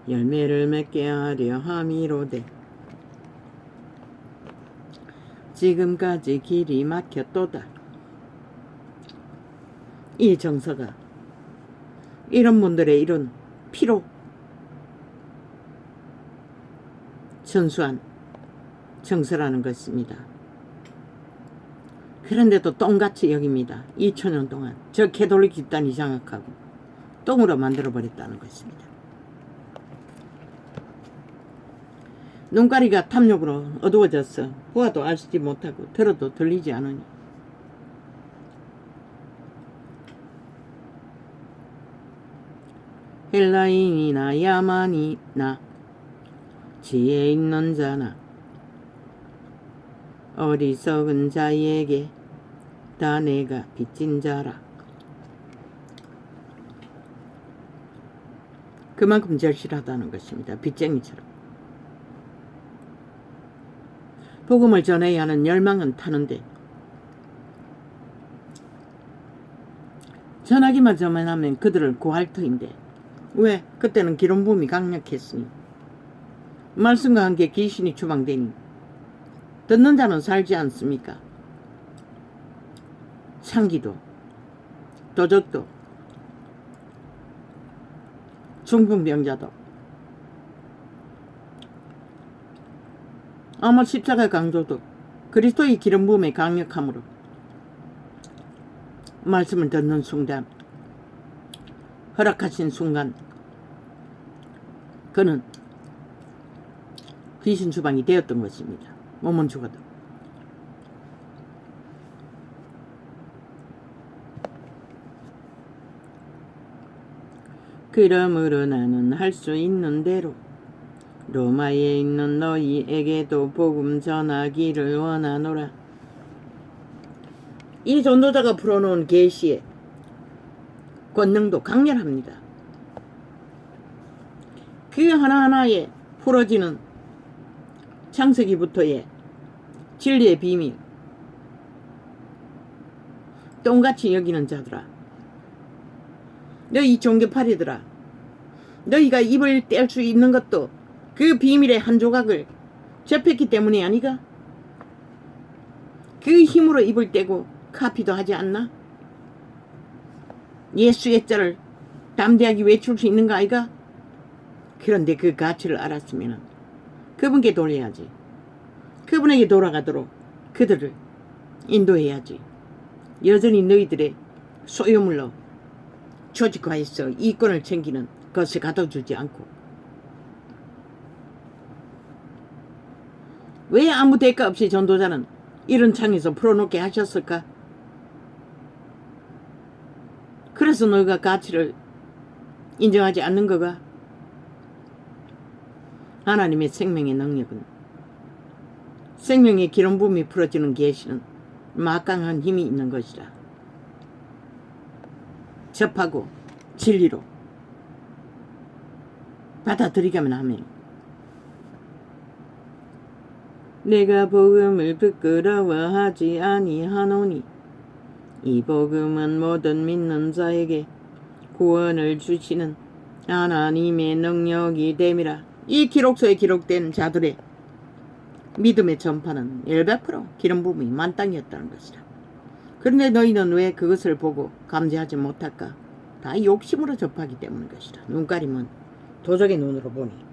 A: 열매를 맺게 하려 함이로되 지금까지 길이 막혔도다. 이 정서가 이런 분들의 이런 피로 전수한 정서라는 것입니다. 그런데도 똥같이 여깁니다. 2000년 동안 저 캐톨릭 집단이 장악하고 똥으로 만들어버렸다는 것입니다. 눈가리가 탐욕으로 어두워졌어. 보아도 알지 못하고 들어도 들리지 않으니. 헬라인이나 야만이나 지혜 있는 자나 어리석은 자에게 다 내가 빚진 자라. 그만큼 절실하다는 것입니다. 빚쟁이처럼. 복음을 전해야 하는 열망은 타는데 전하기만 전하면 그들을 구할 터인데 왜? 그때는 기름부음이 강력했으니 말씀과 함께 귀신이 추방되니 듣는 자는 살지 않습니까? 창기도 도적도 중풍병자도 아마 십자가 강조도 그리스도의 기름 부음의 강력함으로 말씀을 듣는 순간, 허락하신 순간 그는 귀신 주방이 되었던 것입니다. 몸은 죽어도. 그러므로 나는 할 수 있는 대로 로마에 있는 너희에게도 복음 전하기를 원하노라. 이 전도자가 풀어놓은 계시의 권능도 강렬합니다. 그 하나하나에 풀어지는 창세기부터의 진리의 비밀, 똥같이 여기는 자들아, 너희 종교파리들아, 너희가 입을 뗄 수 있는 것도 그 비밀의 한 조각을 접했기 때문이 아니가? 그 힘으로 입을 떼고 카피도 하지 않나? 예수의 자를 담대하게 외칠 수 있는 거 아이가? 그런데 그 가치를 알았으면 그분께 돌려야지. 그분에게 돌아가도록 그들을 인도해야지. 여전히 너희들의 소유물로 조직화해서 이권을 챙기는 것을 가둬주지 않고 왜 아무 대가 없이 전도자는 이런 창에서 풀어놓게 하셨을까? 그래서 너희가 가치를 인정하지 않는 거가? 하나님의 생명의 능력은 생명의 기름 부음이 풀어지는 계시는 막강한 힘이 있는 것이라. 접하고 진리로 받아들이기만 하면 내가 복음을 부끄러워하지 아니하노니 이 복음은 모든 믿는 자에게 구원을 주시는 하나님의 능력이 됨이라. 이 기록서에 기록된 자들의 믿음의 전파는 100% 기름 부음이 만땅이었다는 것이라. 그런데 너희는 왜 그것을 보고 감지하지 못할까? 다 욕심으로 접하기 때문인 것이라. 눈가림은 도적의 눈으로 보니.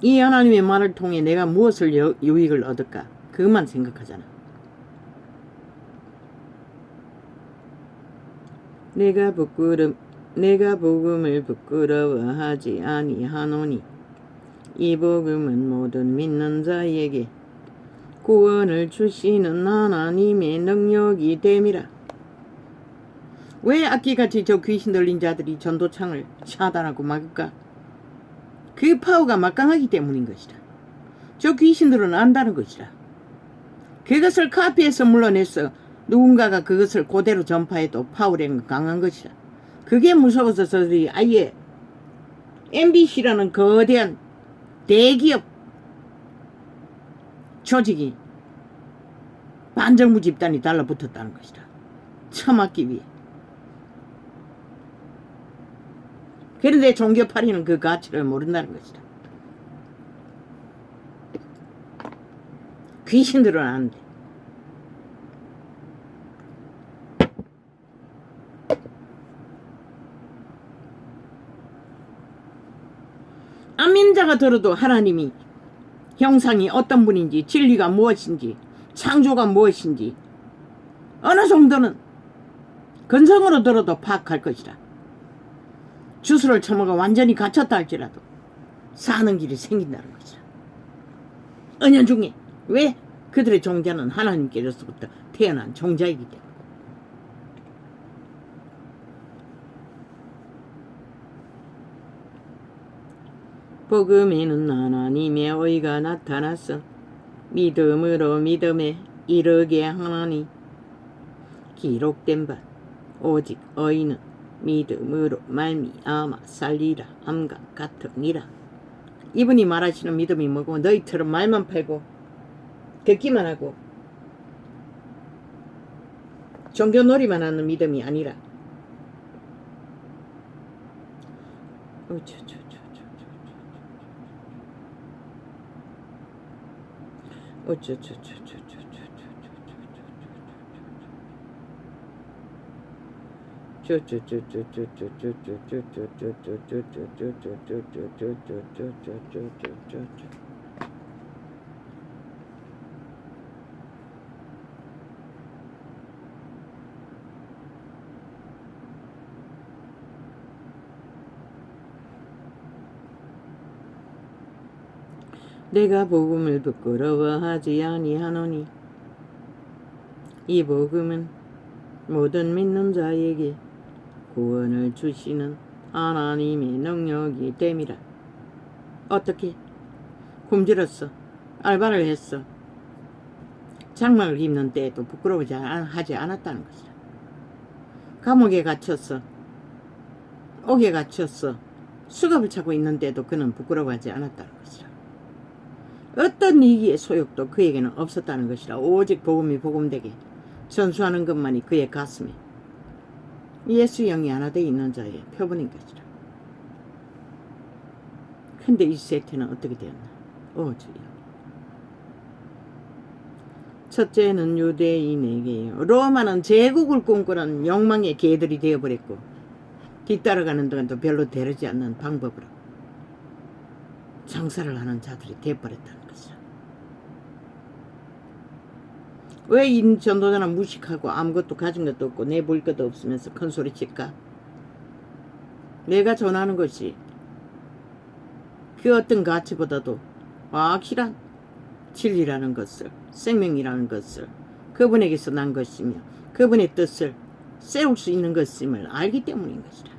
A: 이 하나님의 말을 통해 내가 무엇을 유익을 얻을까? 그것만 생각하잖아. 내가 복음을 부끄러워하지 아니하노니 이 복음은 모든 믿는 자에게 구원을 주시는 하나님의 능력이 됨이라. 왜 악기같이 저 귀신 들린 자들이 전도창을 차단하고 막을까? 그 파워가 막강하기 때문인 것이다. 저 귀신들은 안다는 것이다. 그것을 카피해서 물러내서 누군가가 그것을 그대로 전파해도 파워력은 강한 것이다. 그게 무서워서 저들이 아예 MBC라는 거대한 대기업 조직이 반정부 집단이 달라붙었다는 것이다. 처맞기 위해. 그런데 종교파리는 그 가치를 모른다는 것이다. 귀신들은 아는데. 안민자가 들어도 하나님이 형상이 어떤 분인지, 진리가 무엇인지, 창조가 무엇인지 어느 정도는 근성으로 들어도 파악할 것이다. 주스를 처먹어 완전히 갇혔다 할지라도 사는 길이 생긴다는 것이다. 은연중에. 왜? 그들의 종자는 하나님께로부터 태어난 종자이기 때문에. 복음에는 하나님의 의가 나타났어 믿음으로 믿음에 이르게 하나니 기록된 바 오직 의인은 믿음으로 말미암아 살리라 함과 같으니라. 이분이 말하시는 믿음이 뭐고 너희처럼 말만 팔고 듣기만 하고 종교놀이만 하는 믿음이 아니라 내가 복음을 부끄러워하지 아니하노니 이 복음은 모든 믿는 자에게 구원을 주시는 하나님의 능력이 됨이라. 어떻게? 굶주렸어. 알바를 했어. 장막을 입는 때에도 부끄러워하지 않았다는 것이다. 감옥에 갇혔어. 옥에 갇혔어. 수갑을 차고 있는데도 그는 부끄러워하지 않았다는 것이다. 어떤 이기의 소욕도 그에게는 없었다는 것이라. 오직 복음이 복음되게 전수하는 것만이 그의 가슴에 예수 영이 하나 되어 있는 자의 표본인 것이라. 근데 이 세태는 어떻게 되었나? 주여. 첫째는 유대인에게요. 로마는 제국을 꿈꾸는 욕망의 개들이 되어버렸고 뒤따라가는 동안도 별로 되르지 않는 방법으로 장사를 하는 자들이 되어버렸다는 것이죠. 왜 이 전도자는 무식하고 아무것도 가진 것도 없고 내볼 것도 없으면서 큰 소리 칠까? 내가 전하는 것이 그 어떤 가치보다도 확실한 진리라는 것을, 생명이라는 것을 그분에게서 난 것이며 그분의 뜻을 세울 수 있는 것임을 알기 때문인 것이다.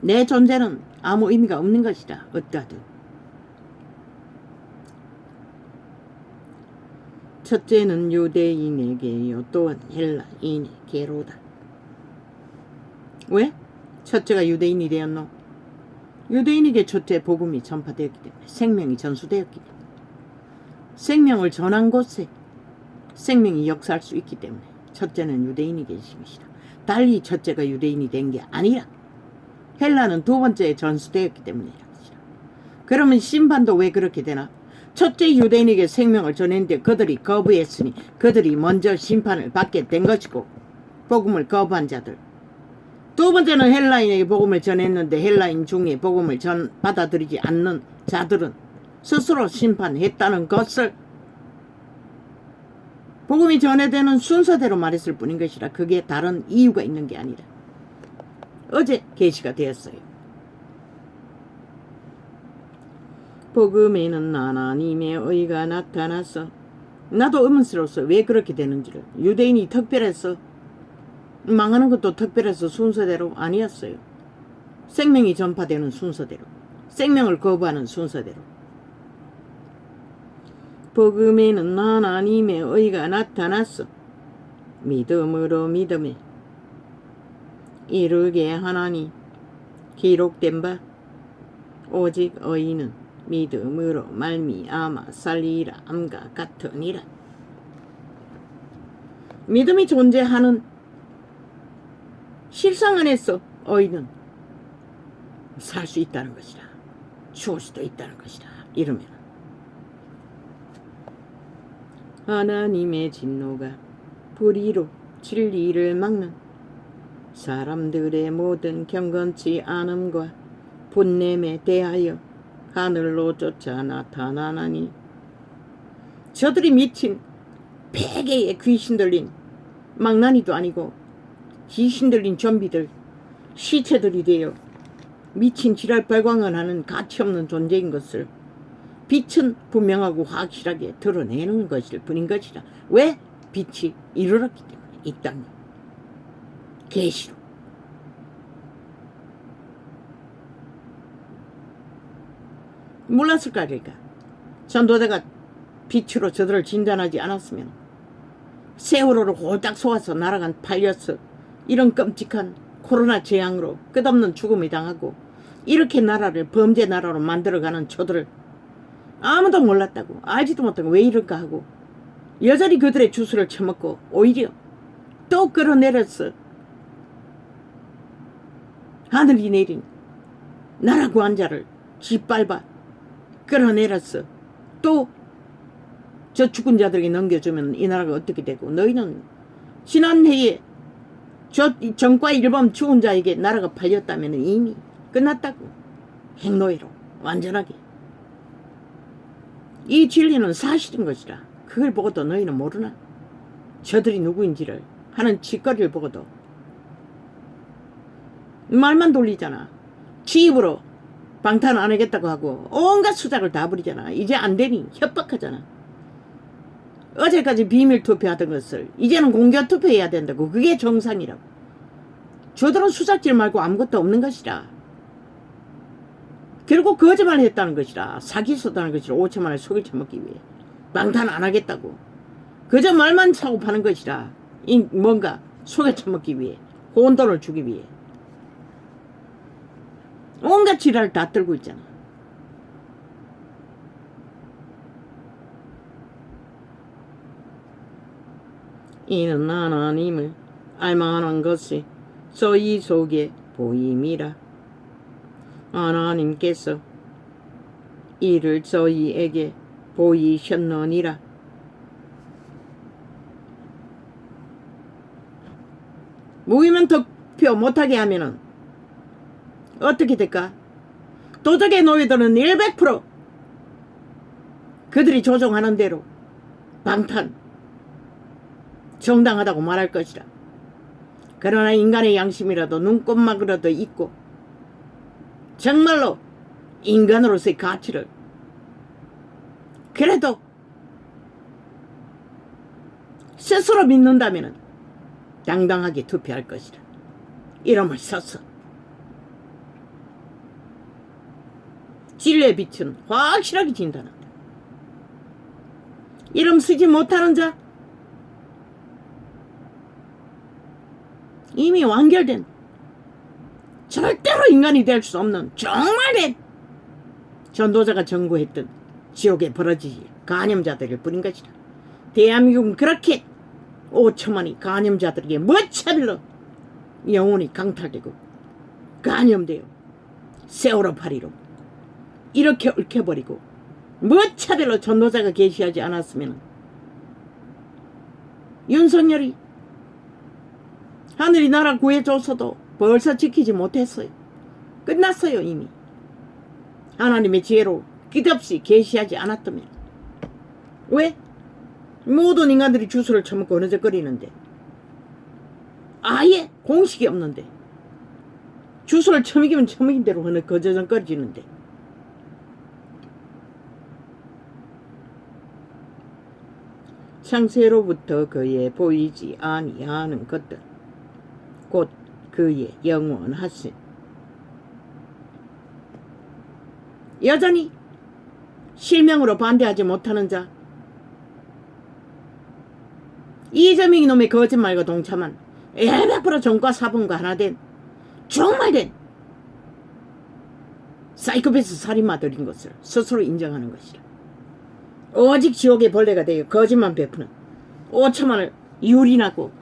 A: 내 존재는 아무 의미가 없는 것이다. 어떠하든. 첫째는 유대인에게요, 또한 헬라인에게로다. 왜? 첫째가 유대인이 되었노? 유대인에게 첫째 복음이 전파되었기 때문에, 생명이 전수되었기 때문에, 생명을 전한 곳에 생명이 역사할 수 있기 때문에 첫째는 유대인이 계신 것이다. 달리 첫째가 유대인이 된 게 아니라 헬라는 두 번째에 전수되었기 때문이라 것이다. 그러면 심판도 왜 그렇게 되나? 첫째 유대인에게 생명을 전했는데 그들이 거부했으니 그들이 먼저 심판을 받게 된 것이고, 복음을 거부한 자들. 두 번째는 헬라인에게 복음을 전했는데 헬라인 중에 복음을 받아들이지 않는 자들은 스스로 심판했다는 것을 복음이 전해되는 순서대로 말했을 뿐인 것이라 그게 다른 이유가 있는 게 아니라 어제 계시가 되었어요. 복음에는 하나님의 의가 나타나서, 나도 의문스러웠어요. 왜 그렇게 되는지를. 유대인이 특별해서 망하는 것도 특별해서 순서대로 아니었어요. 생명이 전파되는 순서대로, 생명을 거부하는 순서대로. 복음에는 하나님의 의가 나타났어. 믿음으로 믿음에 이르게 하나니 기록된 바 오직 의인은 믿음으로 말미암아 살리라 함과 같으니라. 믿음이 존재하는 실상 안에서 의인은 살 수 있다는 것이다. 죽을 수도 있다는 것이다. 이러면 하나님의 진노가 불의로 진리를 막는 사람들의 모든 경건치 않음과 분냄에 대하여 하늘로 쫓아 나타나나니, 저들이 미친 폐계의 귀신 들린 망나니도 아니고 귀신 들린 좀비들, 시체들이 되어 미친 지랄 발광을 하는 가치없는 존재인 것을 빛은 분명하고 확실하게 드러내는 것일 뿐인 것이라. 왜? 빛이 이르렀기 때문에 이 땅에 계시로. 몰랐을까? 그러니까 전도자가 빛으로 저들을 진단하지 않았으면 세월호를 홀딱 쏘아서 날아간 팔려서 이런 끔찍한 코로나 재앙으로 끝없는 죽음이 당하고 이렇게 나라를 범죄 나라로 만들어가는 저들을 아무도 몰랐다고, 알지도 못하고 왜 이럴까 하고 여전히 그들의 주술을 처먹고 오히려 또 끌어내렸어. 하늘이 내린 나라 구한자를 짓밟아 끌어내렸어. 또 저 죽은 자들에게 넘겨주면 이 나라가 어떻게 되고, 너희는 지난해에 저 정과 일범 죽은 자에게 나라가 팔렸다면 이미 끝났다고. 행노예로 완전하게. 이 진리는 사실인 것이라. 그걸 보고도 너희는 모르나? 저들이 누구인지를 하는 짓거리를 보고도 말만 돌리잖아. 지 입으로 방탄 안 하겠다고 하고 온갖 수작을 다 부리잖아. 이제 안 되니 협박하잖아. 어제까지 비밀 투표하던 것을 이제는 공개 투표해야 된다고. 그게 정상이라고. 저들은 수작질 말고 아무것도 없는 것이라. 결국 거짓말 했다는 것이라. 사기 썼다는 것이라. 5천만 원을 속일 처먹기 위해 방탄 안 하겠다고. 그저 말만 사고 파는 것이라. 뭔가 속여 처먹기 위해, 혼돈을 주기 위해 온갖 지랄을 다 떨고 있잖아. 이는 하나님을 알만한 것이 저희 속에 보임이라. 하나님께서 이를 저희에게 보이셨느니라. 무기명 득표 못하게 하면은 어떻게 될까? 도적의 노예들은 100% 그들이 조종하는 대로 방탄 정당하다고 말할 것이라. 그러나 인간의 양심이라도 눈꼽만이라도 있고 정말로 인간으로서의 가치를 그래도 스스로 믿는다면 당당하게 투표할 것이라. 이름을 써서 진리의 빛은 확실하게 진단한다. 이름 쓰지 못하는 자, 이미 완결된, 절대로 인간이 될 수 없는 정말된 전도자가 전고했던 지옥에 벌어지지 간염자들을 뿌린 것이다. 대한민국은 그렇게 5천만이 간염자들에게 무차별로 영혼이 강탈되고 간염되어 세월호 파리로 이렇게 얽혀버리고 무차별로 전도자가 계시하지 않았으면 윤석열이 하늘이 나라 구해줬어도 벌써 지키지 못했어요. 끝났어요. 이미 하나님의 지혜로 끝없이 계시하지 않았다면. 왜? 모든 인간들이 주술을 처먹고 어느적거리는데 아예 공식이 없는데 주술을 처먹이면 처먹인 대로 거저정거리지는데 창세로부터 그의 보이지 아니하는 것들 곧 그의 영원하신 여전히 실명으로 반대하지 못하는 자, 이재명 이놈의 거짓말과 동참한 100% 정과 사본과 하나 된 정말된 사이코패스 살인마들인 것을 스스로 인정하는 것이라. 오직 지옥의 벌레가 되어 거짓만 베푸는 5천만을 유린하고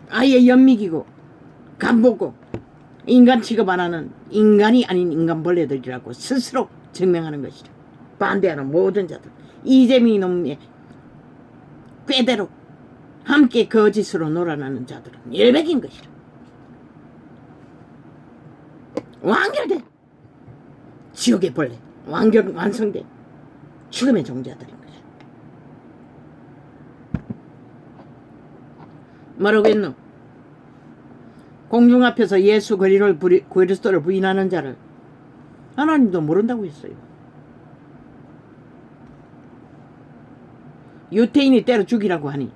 A: 아예 연미기고 간보고 인간 취급 안 하는 인간이 아닌 인간벌레들이라고 스스로 증명하는 것이라. 반대하는 모든 자들, 이재명 이놈의 꾀대로 함께 거짓으로 놀아나는 자들은 일백인 것이라. 완결된 지옥의 벌레, 완성된 죽음의 종자들인 것이라. 뭐라고 했노? 공중 앞에서 예수 그리스도를 부인하는 자를 하나님도 모른다고 했어요. 유태인이 때려 죽이라고 하니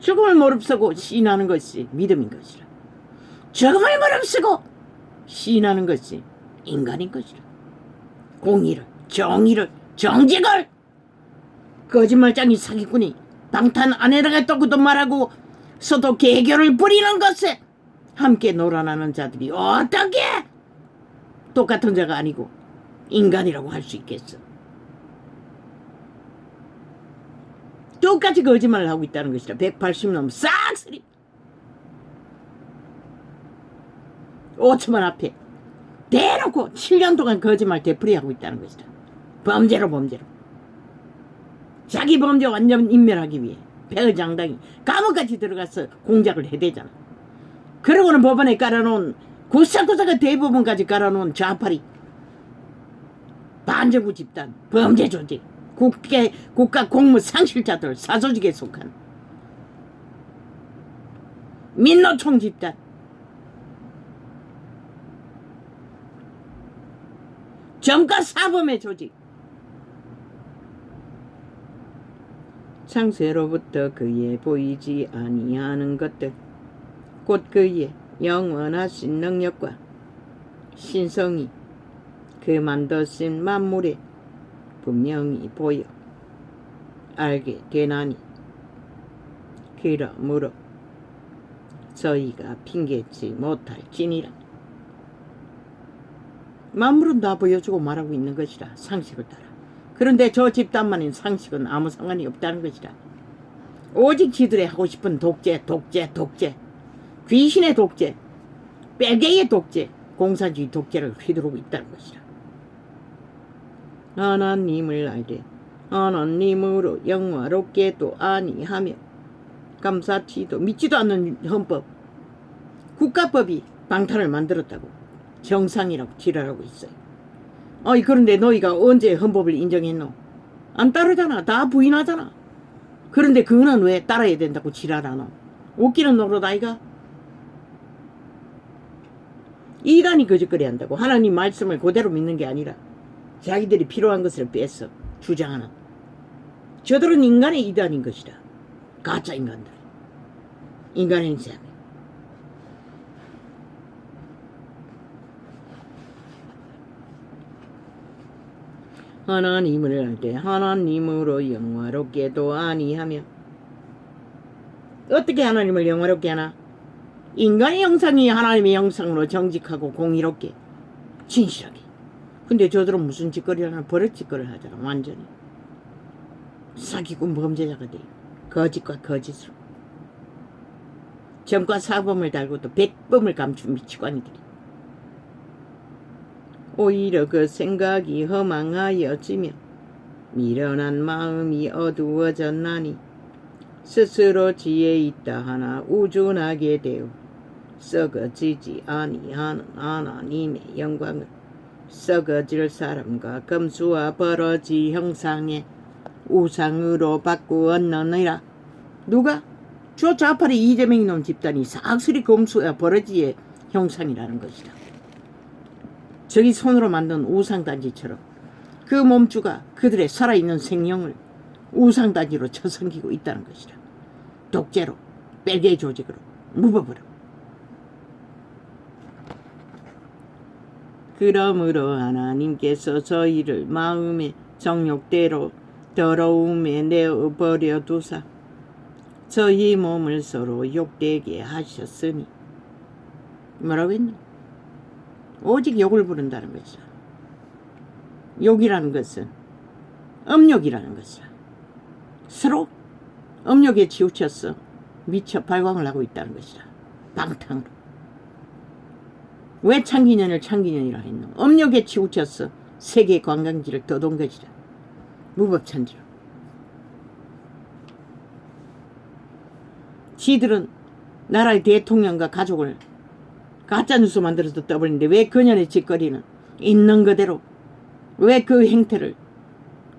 A: 죽음을 무릅쓰고 시인하는 것이 믿음인 것이라. 죽음을 무릅쓰고 시인하는 것이 인간인 것이라. 공의를, 정의를, 정직을 거짓말장이 사기꾼이 방탄 안에다가 또그도 말하고 서도 개교를 부리는 것에 함께 놀아나는 자들이 어떻게 똑같은 자가 아니고 인간이라고 할 수 있겠어? 똑같이 거짓말을 하고 있다는 것이라. 180놈 싹쓸이 5천만 앞에 대놓고 7년 동안 거짓말 되풀이하고 있다는 것이다. 범죄로 자기 범죄 완전 인멸하기 위해 폐의장당이 감옥까지 들어가서 공작을 해대잖아. 그러고는 법원에 깔아놓은 구석구석의 대부분까지 깔아놓은 좌파리 반정부 집단 범죄 조직 국가 공무 상실자들 사조직에 속한 민노총 집단 정가 사범의 조직 창세로부터 그의 보이지 아니하는 것들 곧 그의 영원하신 능력과 신성이 그 만드신 만물에 분명히 보여 알게 되나니 그러므로 저희가 핑계치 못할지니라. 만물은 다 보여주고 말하고 있는 것이라. 상식을 따라. 그런데 저 집단만인 상식은 아무 상관이 없다는 것이라. 오직 지들의 하고 싶은 독재 귀신의 독재 빨갱이의 독재 공산주의 독재를 휘두르고 있다는 것이라. 하나님을 알되 하나님으로 영화롭게도 아니하며 감사치도 믿지도 않는 헌법 국가법이 방탄을 만들었다고 정상이라고 지랄하고 있어요. 그런데 너희가 언제 헌법을 인정했노? 안 따르잖아. 다 부인하잖아. 그런데 그거는 왜 따라야 된다고 지랄하노? 웃기는 노릇 아이가? 이단이 거짓거리 한다고. 하나님 말씀을 그대로 믿는 게 아니라 자기들이 필요한 것을 뺏어 주장하는 저들은 인간의 이단인 것이다. 가짜 인간들. 인간 행세하며 하나님을 할 때 하나님으로 영화롭게도 아니하며 어떻게 하나님을 영화롭게 하나? 인간의 형상이 하나님의 형상으로 정직하고 공의롭게 진실하게. 근데 저들은 무슨 짓거리를 하나? 버릇 짓거리를 하잖아. 완전히 사기꾼 범죄자가 돼. 거짓과 거짓으로 점과 사범을 달고도 백범을 감춘 미치광이들이. 오히려 그 생각이 허망하여지며 미련한 마음이 어두워졌나니 스스로 지혜 있다 하나 우준하게 되어 썩어지지 아니하는 하나님의 영광을 썩어질 사람과 검수와 버러지 형상의 우상으로 바꾸었느니라. 누가? 저 좌파리 이재명 이놈 집단이 싹쓸이 검수와 버러지의 형상이라는 것이다. 저기 손으로 만든 우상단지처럼 그 몸주가 그들의 살아있는 생명을 우상단지로 쳐섬기고 있다는 것이다. 독재로, 빨개 조직으로, 무법으로. 그러므로 하나님께서 저희를 마음의 정욕대로 더러움에 내어버려 두사 저희 몸을 서로 욕되게 하셨으니 뭐라고 했노? 오직 욕을 부른다는 것이다. 욕이라는 것은 음욕이라는 것이다. 서로 음욕에 치우쳤어 미쳐 발광을 하고 있다는 것이다. 방탕으로. 왜 창기년을 창기년이라 했노? 음욕에 치우쳤어 세계 관광지를 떠돈 것이다. 무법천지로. 지들은 나라의 대통령과 가족을 가짜뉴스 만들어서 떠버리는데 왜 그년의 짓거리는 있는 그대로 왜 그 행태를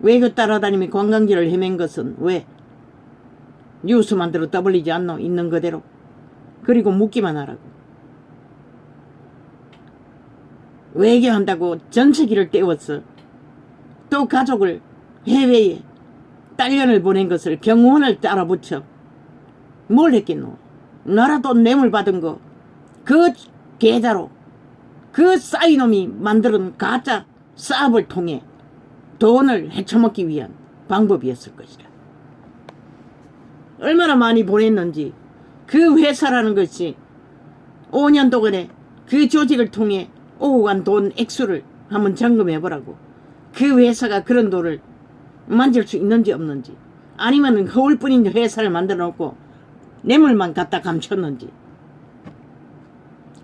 A: 왜 그 따라다니며 관광지를 헤맨 것은 왜 뉴스 만들어 떠벌리지 않노? 있는 그대로. 그리고 묻기만 하라고. 외교한다고 전세기를 떼웠어. 또 가족을 해외에 딸년을 보낸 것을 경호원을 따라 붙여 뭘 했겠노? 나라도 뇌물 받은 거 그 계좌로 그 싸이놈이 만드는 가짜 사업을 통해 돈을 헤쳐먹기 위한 방법이었을 것이다. 얼마나 많이 보냈는지 그 회사라는 것이 5년 동안에 그 조직을 통해 오고 간 돈 액수를 한번 점검해보라고. 그 회사가 그런 돈을 만질 수 있는지 없는지, 아니면 허울뿐인 회사를 만들어 놓고 뇌물만 갖다 감췄는지.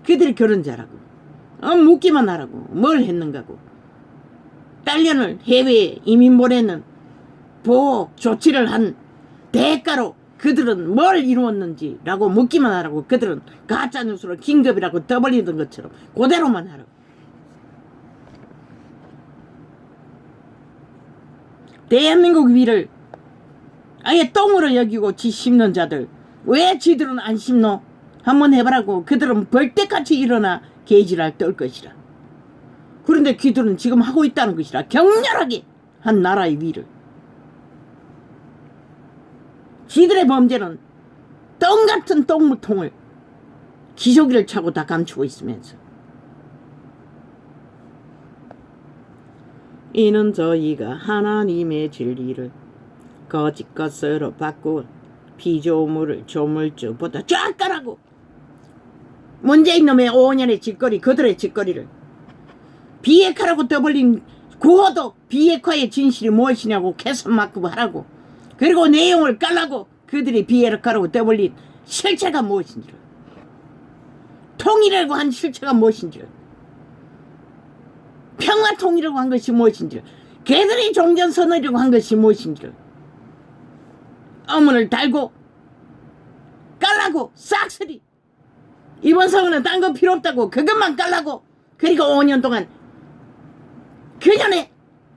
A: 그들이 그런 자라고. 묻기만 하라고. 뭘 했는가고. 딸년을 해외에 이민 보내는 보호 조치를 한 대가로 그들은 뭘 이루었는지라고 묻기만 하라고. 그들은 가짜뉴스로 긴급이라고 떠벌리던 것처럼 그대로만 하라고. 대한민국 위를 아예 똥으로 여기고 지 심는 자들 왜 지들은 안 심노? 한번 해보라고. 그들은 벌떼같이 일어나 개지랄 떨 것이라. 그런데 그들은 지금 하고 있다는 것이라. 격렬하게 한 나라의 위를. 지들의 범죄는 똥같은 똥무통을 기저귀를 차고 다 감추고 있으면서 이는 저희가 하나님의 진리를 거짓 것으로 바꾸어 피조물을 조물주보다 쫙 까라고. 문재인 놈의 5년의 짓거리, 그들의 짓거리를 비핵화라고 떠벌린 구호도 비핵화의 진실이 무엇이냐고 캐선마크 하라고. 그리고 내용을 깔라고. 그들이 비핵화라고 떠벌린 실체가 무엇인지를, 통일이라고 한 실체가 무엇인지를, 평화통일이라고 한 것이 무엇인지를 걔들이 종전선언이라고 한 것이 무엇인지를 어문을 달고 깔라고 싹쓸이 이번 선거는 딴 거 필요 없다고 그것만 깔라고 그리고 5년 동안 그년의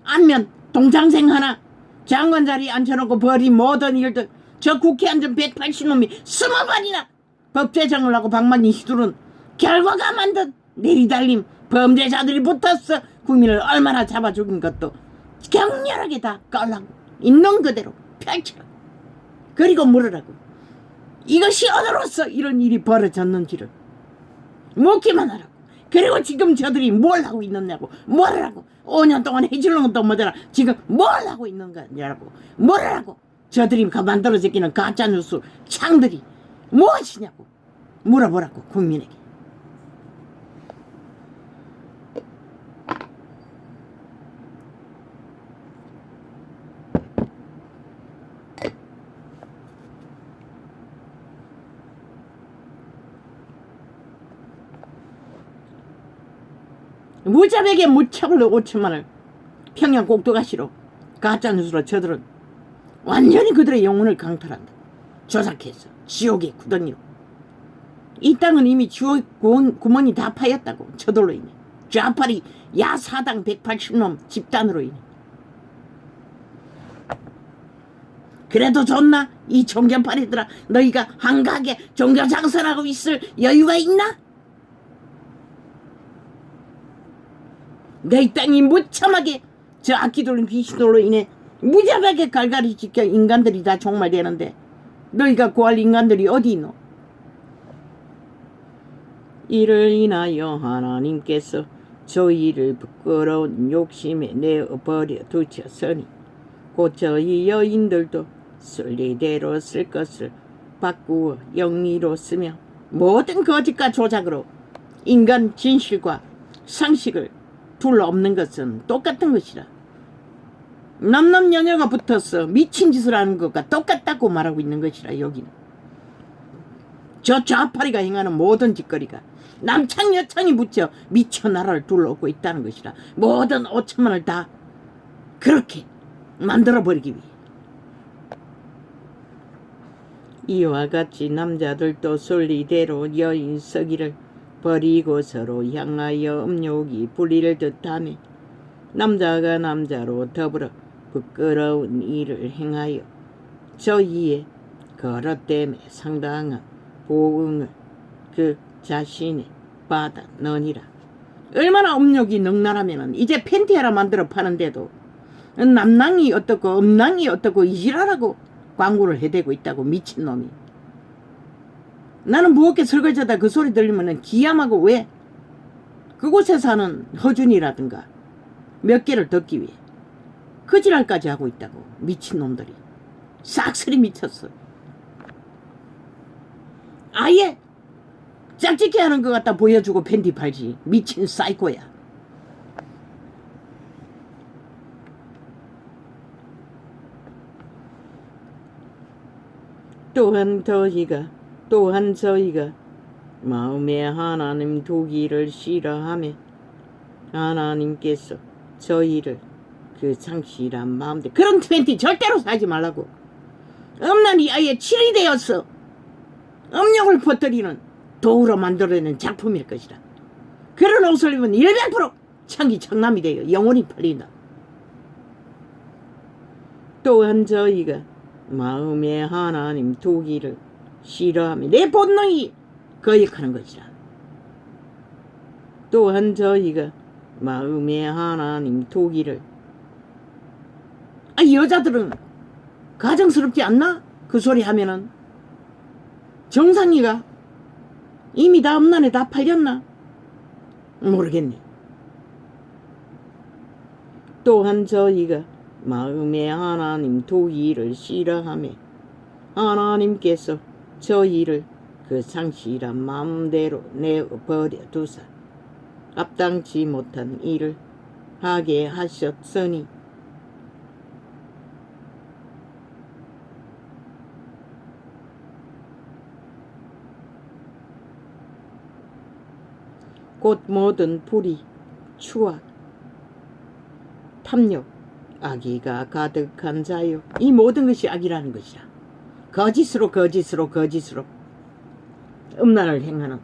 A: 안면 동창생 하나 장관 자리에 앉혀놓고 벌인 모든 일들 저 국회 앉은 180놈이 20번이나 법제정을 하고 방망이 휘두른 결과가 만든 내리달림 범죄자들이 붙었어 국민을 얼마나 잡아 죽인 것도 격렬하게 다 깔라고 있는 그대로 펼치라고 그리고 물으라고 이것이 어디로서 이런 일이 벌어졌는지를 묻기만 하라고 그리고 지금 저들이 뭘 하고 있느냐고 뭘 하라고 5년 동안 해주는 것도 뭐더라 지금 뭘 하고 있는 거냐고 뭘 하라고 저들이 만들어 제끼는 가짜뉴스 창들이 무엇이냐고 물어보라고 국민에게 무자백에 무척을 5천만을 평양 꼭두가시로 가짜뉴스로 저들은 완전히 그들의 영혼을 강탈한다. 조작해서 지옥의 구덩이로. 이 땅은 이미 지옥 구멍이 다 파였다고 저들로 인해. 좌파리 야사당 180놈 집단으로 인해. 그래도 좋나? 이 종교파리들아 너희가 한가하게 종교 장선하고 있을 여유가 있나? 내 땅이 무참하게 저 악기돌린 귀신들로 인해 무자백에 갈갈이 지켜 인간들이 다 종말되는데 너희가 구할 인간들이 어디 있노? 이를 인하여 하나님께서 저희를 부끄러운 욕심에 내어버려 두셨으니 곧 저희 여인들도 순리대로 쓸 것을 바꾸어 영리로 쓰며 모든 거짓과 조작으로 인간 진실과 상식을 둘러엎는 것은 똑같은 것이라. 남남녀녀가 붙어서 미친 짓을 하는 것과 똑같다고 말하고 있는 것이라. 여기는 저 좌파리가 행하는 모든 짓거리가 남창 여창이 붙여 미쳐 나라를 둘러엎고 있다는 것이라. 모든 5천만을 다 그렇게 만들어버리기 위해. 이와 같이 남자들도 순리대로 여인 서기를 버리고 서로 향하여 음욕이 불릴 듯하며 남자가 남자로 더불어 부끄러운 일을 행하여 저희의 거릇됨에 상당한 보응을 그 자신이 받아느니라. 얼마나 음욕이 능란하면 이제 팬티 하나 만들어 파는데도 남낭이 어떻고 음낭이 어떻고 이지랄하고 광고를 해대고 있다고 미친놈이. 나는 무겁게 설거지하다 그 소리 들리면 기함하고 왜 그곳에 사는 허준이라든가 몇 개를 듣기 위해 그 지랄까지 하고 있다고. 미친놈들이 싹쓸이 미쳤어. 아예 짝짓기 하는 것 갖다 보여주고 팬티 팔지. 미친 사이코야. 또한 저희가 마음에 하나님 두기를 싫어하며 하나님께서 저희를 그 상실한 마음대로 그런 팬티 절대로 사지 말라고. 음란이 아예 칠이 되어서 음욕을 퍼뜨리는 도구로 만들어낸 작품일 것이라. 그런 옷을 입으면 100% 청남이 돼요. 영혼이 팔린다. 또한 저희가 마음에 하나님 두기를 싫어하며 내 본능이 거역하는 것이라. 또한 저희가 마음에 하나님 두기를 여자들은 가정스럽지 않나? 그 소리 하면은 정상이가 이미 다 음란에 다 팔렸나? 모르겠네. 또한 저희가 마음에 하나님 두기를 싫어하며 하나님께서 저희를 그 상실한 마음대로 내버려 두사 합당치 못한 일을 하게 하셨으니 곧 모든 불의, 추악, 탐욕, 악의가 가득한 자요. 이 모든 것이 악이라는 것이라. 거짓으로 음란을 행하는,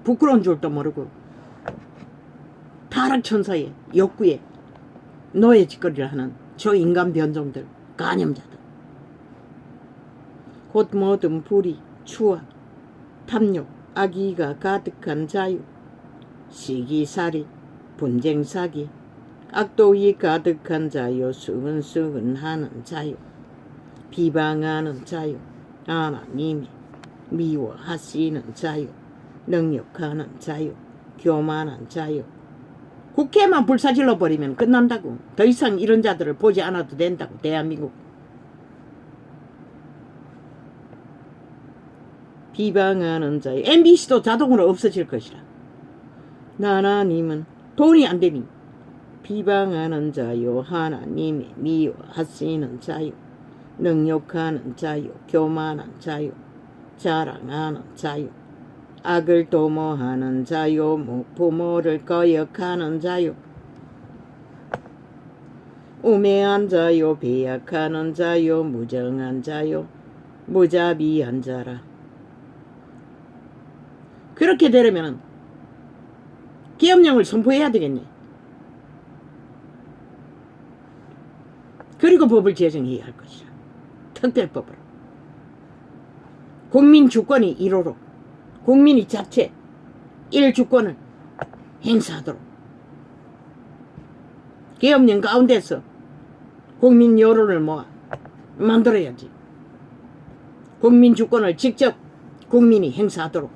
A: 부끄러운 줄도 모르고 타락천사의 욕구에 노예짓거리를 하는 저 인간 변종들, 간염자들. 곧 모든 불의, 추악, 탐욕, 악의가 가득한 자요. 시기살이, 분쟁사기, 악독이 가득한 자요. 수근수근하는 자요. 비방하는 자요. 하나님이 미워하시는 자요. 능욕하는 자요. 교만한 자요. 국회만 불사질러 버리면 끝난다고. 더 이상 이런 자들을 보지 않아도 된다고. 대한민국. 비방하는 자요. MBC도 자동으로 없어질 것이라. 하나님은 돈이 안 되니 비방하는 자요. 하나님이 미워하시는 자요. 능욕하는 자요. 교만한 자요. 자랑하는 자요. 악을 도모하는 자요. 부모를 거역하는 자요. 우매한 자요. 배약하는 자요. 무정한 자요. 무자비한 자라. 그렇게 되려면 계엄령을 선포해야 되겠네. 그리고 법을 제정해야 할 것이라. 특별법으로. 국민 주권이 1호로 국민이 자체 일주권을 행사하도록 계엄령 가운데서 국민 여론을 모아 만들어야지. 국민 주권을 직접 국민이 행사하도록.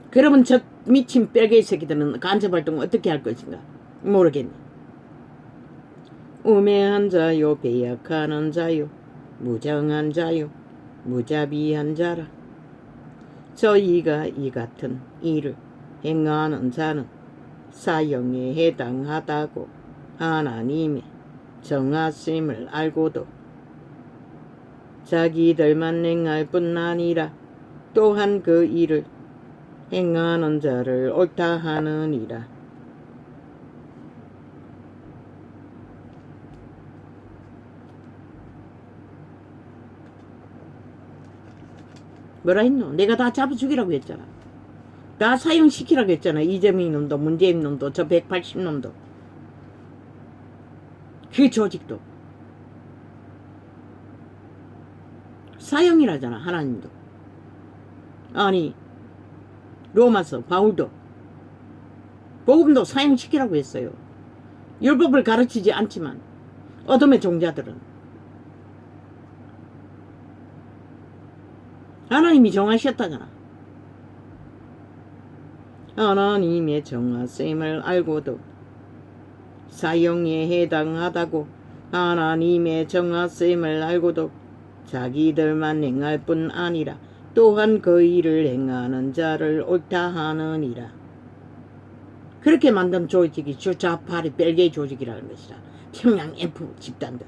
A: 그러면 저 미친 뺄개이 새끼들은 간첩활동을 어떻게 할 것인가 모르겠네. 우매한 자요. 배약하는 자요. 무정한 자요. 무자비한 자라. 저희가 이 같은 일을 행하는 자는 사형에 해당하다고 하나님의 정하심을 알고도 자기들만 행할 뿐 아니라 또한 그 일을 행하는 자를 옳다 하느니라. 뭐라 했노? 내가 다 잡아 죽이라고 했잖아. 다 사형시키라고 했잖아. 이재명 놈도 문재인 놈도 저 180놈도 그 조직도 사형이라잖아. 하나님도. 아니 로마서 바울도 복음도 사형시키라고 했어요. 율법을 가르치지 않지만 어둠의 종자들은 하나님이 정하셨다잖아. 하나님의 정하심을 알고도 사형에 해당하다고 하나님의 정하심을 알고도 자기들만 행할 뿐 아니라 또한 그 일을 행하는 자를 옳다 하느니라. 그렇게 만든 조직이 주좌파리 뺄개이 조직이라는 것이라. 평양 F 집단들.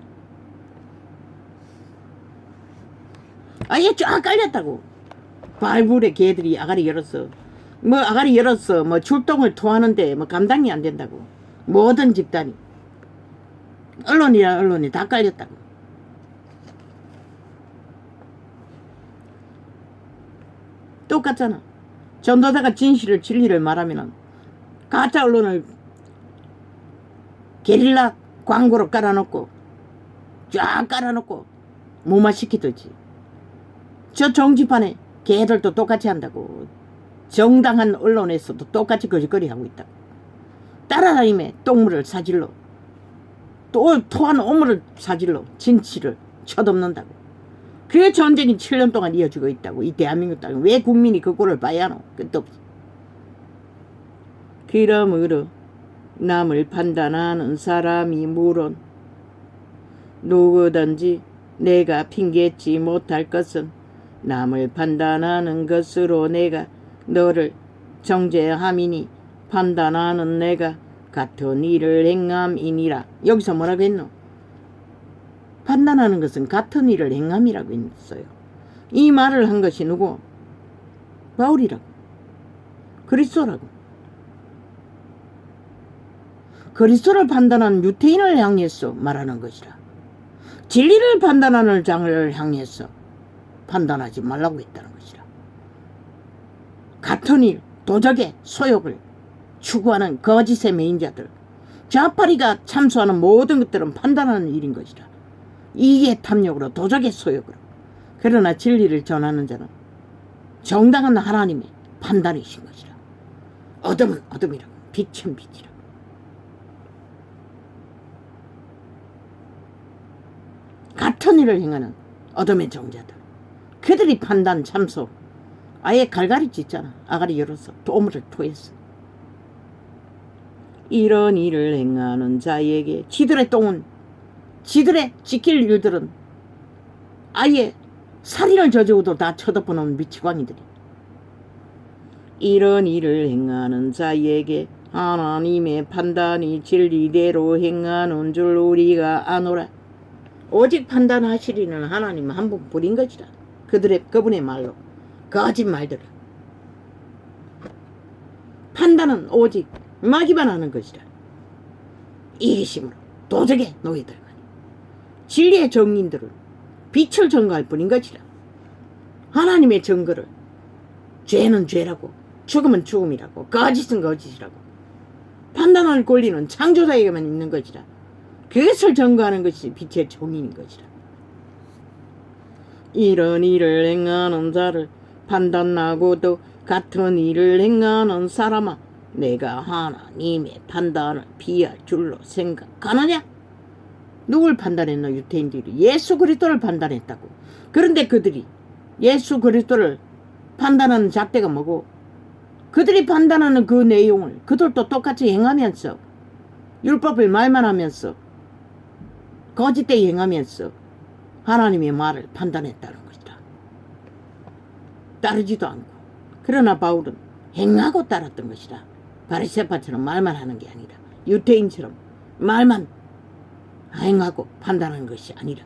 A: 아예 쫙 깔렸다고. 발굴의 개들이 아가리 열었어. 뭐 출동을 토하는데 뭐 감당이 안 된다고. 모든 집단이. 언론이랑 언론이 다 깔렸다고. 똑같잖아. 전도사가 진리를 말하면은 가짜 언론을 게릴라 광고로 깔아놓고 쫙 깔아놓고 무마시키듯이. 저 정치판에 걔들도 똑같이 한다고. 정당한 언론에서도 똑같이 거짓거리 하고 있다고. 따라다니며 똥물을 사질러 또 토한 오물을 사질러 진치를 쳐덮는다고. 그 전쟁이 7년 동안 이어지고 있다고. 이 대한민국 땅에 왜 국민이 그 꼴을 봐야 하노? 끝도 없어. 그러므로 남을 판단하는 사람이 물론 누구든지 내가 핑계치 못할 것은 남을 판단하는 것으로 내가 너를 정죄함이니 판단하는 내가 같은 일을 행함이니라. 여기서 뭐라고 했노? 판단하는 것은 같은 일을 행함이라고 했어요. 이 말을 한 것이 누구? 바울이라고. 그리스도라고. 그리스도를 판단하는 유태인을 향해서 말하는 것이라. 진리를 판단하는 장을 향해서 판단하지 말라고 했다는 것이라. 같은 일, 도적의 소욕을 추구하는 거짓의 매인자들, 좌파리가 참수하는 모든 것들은 판단하는 일인 것이라. 이게 탐욕으로, 도적의 소욕으로. 그러나 진리를 전하는 자는 정당한 하나님의 판단이신 것이라. 어둠은 어둠이라고, 빛은 빛이라고. 같은 일을 행하는 어둠의 종자들, 그들이 판단 참소, 아예 갈갈이 찢잖아. 아가리 열어서 도물을 토했어. 이런 일을 행하는 자에게 지들의 똥은, 지들의 지킬 일들은 아예 살인을 저지르고도 다 쳐다보는 미치광이들이. 이런 일을 행하는 자에게 하나님의 판단이 진리대로 행하는 줄 우리가 아노라. 오직 판단하시리는 하나님 한 분뿐인 것이라. 그분의 말로 거짓말들. 판단은 오직 마귀만 하는 것이라. 이기심으로 도적의 노예들만, 진리의 정인들은 빛을 전가할 뿐인 것이라. 하나님의 증거를 죄는 죄라고, 죽음은 죽음이라고, 거짓은 거짓이라고 판단할 권리는 창조자에게만 있는 것이라. 그것을 전가하는 것이 빛의 정인인 것이라. 이런 일을 행하는 자를 판단하고도 같은 일을 행하는 사람아, 내가 하나님의 판단을 비할 줄로 생각하느냐? 누굴 판단했노? 유태인들이 예수 그리스도를 판단했다고. 그런데 그들이 예수 그리스도를 판단하는 잣대가 뭐고, 그들이 판단하는 그 내용을 그들도 똑같이 행하면서, 율법을 말만 하면서 거짓되이 행하면서 하나님의 말을 판단했다는 것이다. 따르지도 않고. 그러나 바울은 행하고 따랐던 것이다. 바리새파처럼 말만 하는 게 아니라, 유태인처럼 말만 행하고 판단하는 것이 아니라.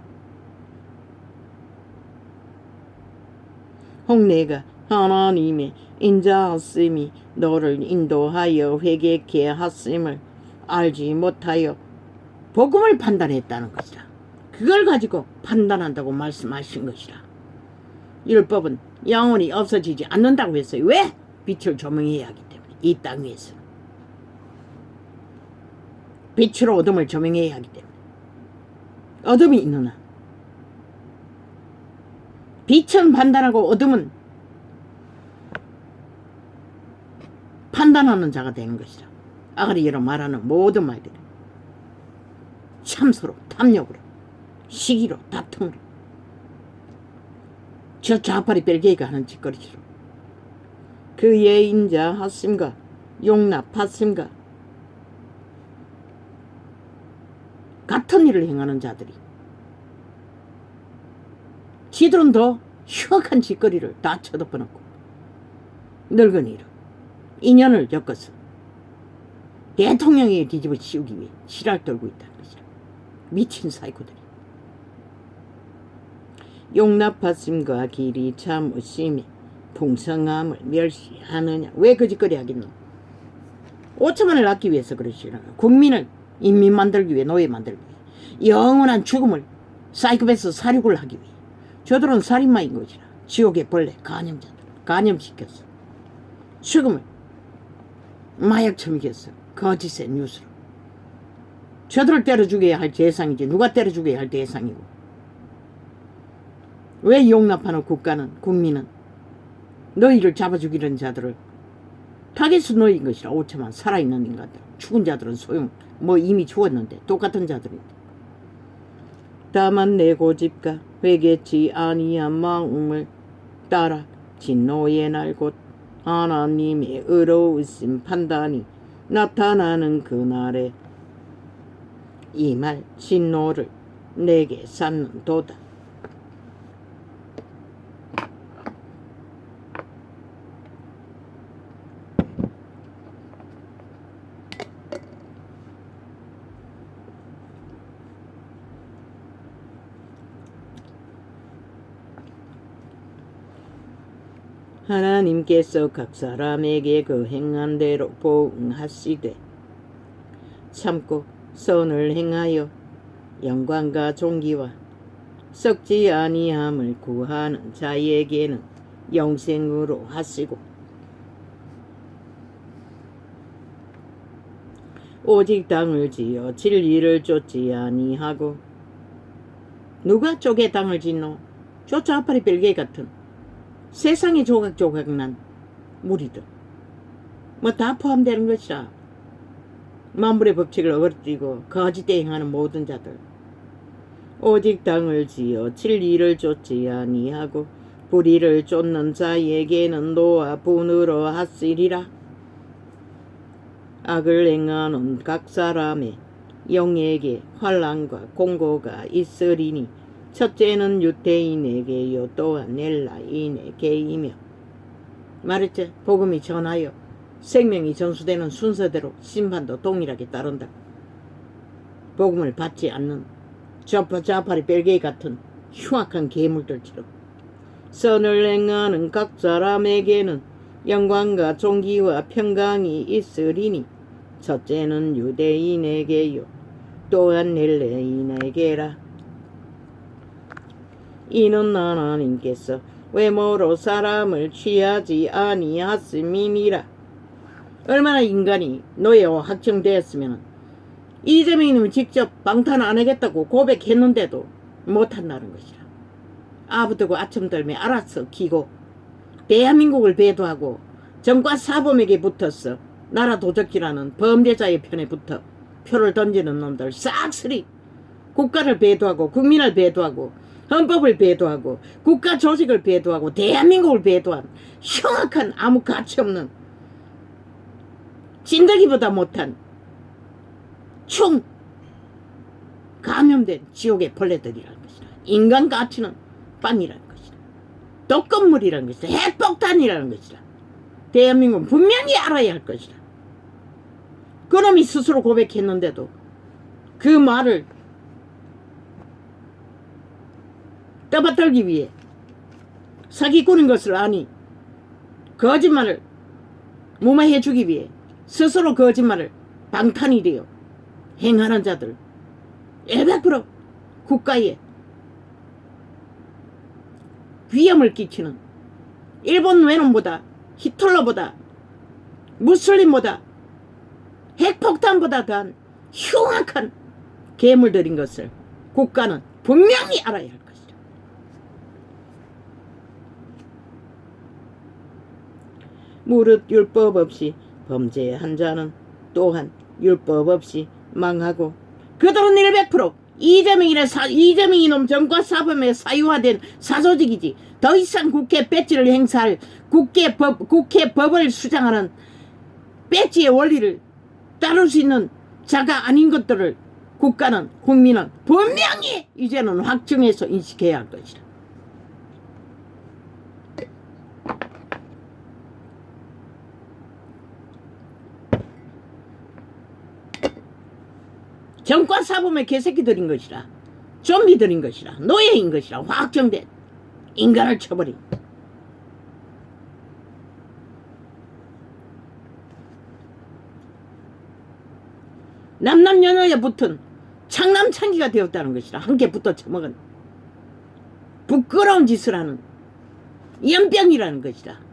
A: 혹 내가 하나님의 인자하심이 너를 인도하여 회개케 하심을 알지 못하여 복음을 판단했다는 것이라. 그걸 가지고 판단한다고 말씀하신 것이라. 율법은 영원히 없어지지 않는다고 했어요. 왜? 빛을 조명해야 하기 때문에. 이 땅 위에서 빛으로 어둠을 조명해야 하기 때문에. 어둠이 있느냐? 빛은 판단하고 어둠은 판단하는 자가 되는 것이라. 아가리로 말하는 모든 말들이 참소로, 탐욕으로, 시기로, 다툼으로, 저 좌파리 벨게이가 하는 짓거리로, 그의 인자하심과 용납하심과 같은 일을 행하는 자들이 지들은 더 흉악한 짓거리를 다 쳐덮어놓고 늙은이로 인연을 엮어서 대통령에게 뒤집어 씌우기 위해 실알 떨고 있다는 것이라. 미친 사이코들이. 용납하심과 길이 참으심에 풍성함을 멸시하느냐. 왜 그 짓거리 하겠노? 5천만을 낳기 위해서 그러시라. 국민을 인민 만들기 위해, 노예 만들기 위해, 영원한 죽음을 사이코패스 사륙을 하기 위해. 저들은 살인마인 것이라. 지옥의 벌레, 간염자들 간염시켰어. 죽음을 마약처럼 이겼어. 거짓의 뉴스로. 저들을 때려 죽여야 할 대상이지 누가 때려 죽여야 할 대상이고. 왜 용납하는 국가는, 국민은 너희를 잡아 죽이는 자들을 타겟으로 놓인 것이라. 5천만 살아있는 인간들. 죽은 자들은 소용, 이미 죽었는데 똑같은 자들인데. 다만 내 고집과 회개치 아니한 마음을 따라 진노의 날 곧 하나님의 의로우신 판단이 나타나는 그날에 이 말 진노를 내게 쌓는도다. 하나님께서 각 사람에게 그 행한 대로 보응하시되 참고 선을 행하여 영광과 존귀와 썩지 아니함을 구하는 자에게는 영생으로 하시고 오직 당을 지어 진리를 쫓지 아니하고 누가 쪽에 당을 짓노? 쫓아 아파리 별개 같은 세상에 조각조각 난 무리들 뭐 다 포함되는 것이라. 만물의 법칙을 어거지고 거짓대 행하는 모든 자들 오직 당을 지어 진리를 쫓지 아니하고 불의를 쫓는 자에게는 노와 분으로 하시리라. 악을 행하는 각 사람의 영에게 환난과 공고가 있으리니 첫째는 유대인에게요 또한 헬라인에게이며. 말했지? 복음이 전하여 생명이 전수되는 순서대로 심판도 동일하게 따른다. 복음을 받지 않는 좌파리 벨게이 같은 흉악한 괴물들처럼 선을 행하는 각 사람에게는 영광과 존귀와 평강이 있으리니 첫째는 유대인에게요 또한 헬라인에게라. 이는 하나님께서 외모로 사람을 취하지 아니하심이니라. 얼마나 인간이 노예와 확정되었으면 이재명이님이 직접 방탄 안 하겠다고 고백했는데도 못한다는 것이라. 아부터고 아첨들매 알아서 기고 대한민국을 배도하고 정과 사범에게 붙었어. 나라 도적질하는 범죄자의 편에 붙어 표를 던지는 놈들 싹쓸이 국가를 배도하고 국민을 배도하고 헌법을 배도하고 국가 조직을 배도하고 대한민국을 배도한 흉악한 아무 가치 없는 찐덕이보다 못한 총 감염된 지옥의 벌레들이라는 것이다. 인간 가치는 빵이라는 것이다. 독건물이라는 것이다. 핵폭탄이라는 것이다. 대한민국은 분명히 알아야 할 것이다. 그놈이 스스로 고백했는데도 그 말을 떠받들기 위해 사기꾼인 것을 아니 거짓말을 무마해주기 위해 스스로 거짓말을 방탄이 되어 행하는 자들 100% 국가에 위험을 끼치는 일본 외놈보다 히틀러보다 무슬림보다 핵폭탄보다 더한 흉악한 괴물들인 것을 국가는 분명히 알아야 할 것이다. 무릇 율법 없이 범죄한 자는 또한 율법 없이 망하고 그들은 100% 이재명이 놈 정과 사범에 사유화된 사조직이지 더 이상 국회 배지를 행사할 국회 법을 수장하는 배지의 원리를 따를 수 있는 자가 아닌 것들을 국가는 국민은 분명히 이제는 확정해서 인식해야 할 것이다. 정과 사범의 개새끼들인 것이라 좀비들인 것이라 노예인 것이라 확정된 인간을 쳐버린 남남여녀에 붙은 창남창기가 되었다는 것이라 함께 붙어 처먹은 부끄러운 짓을 하는 연병이라는 것이라.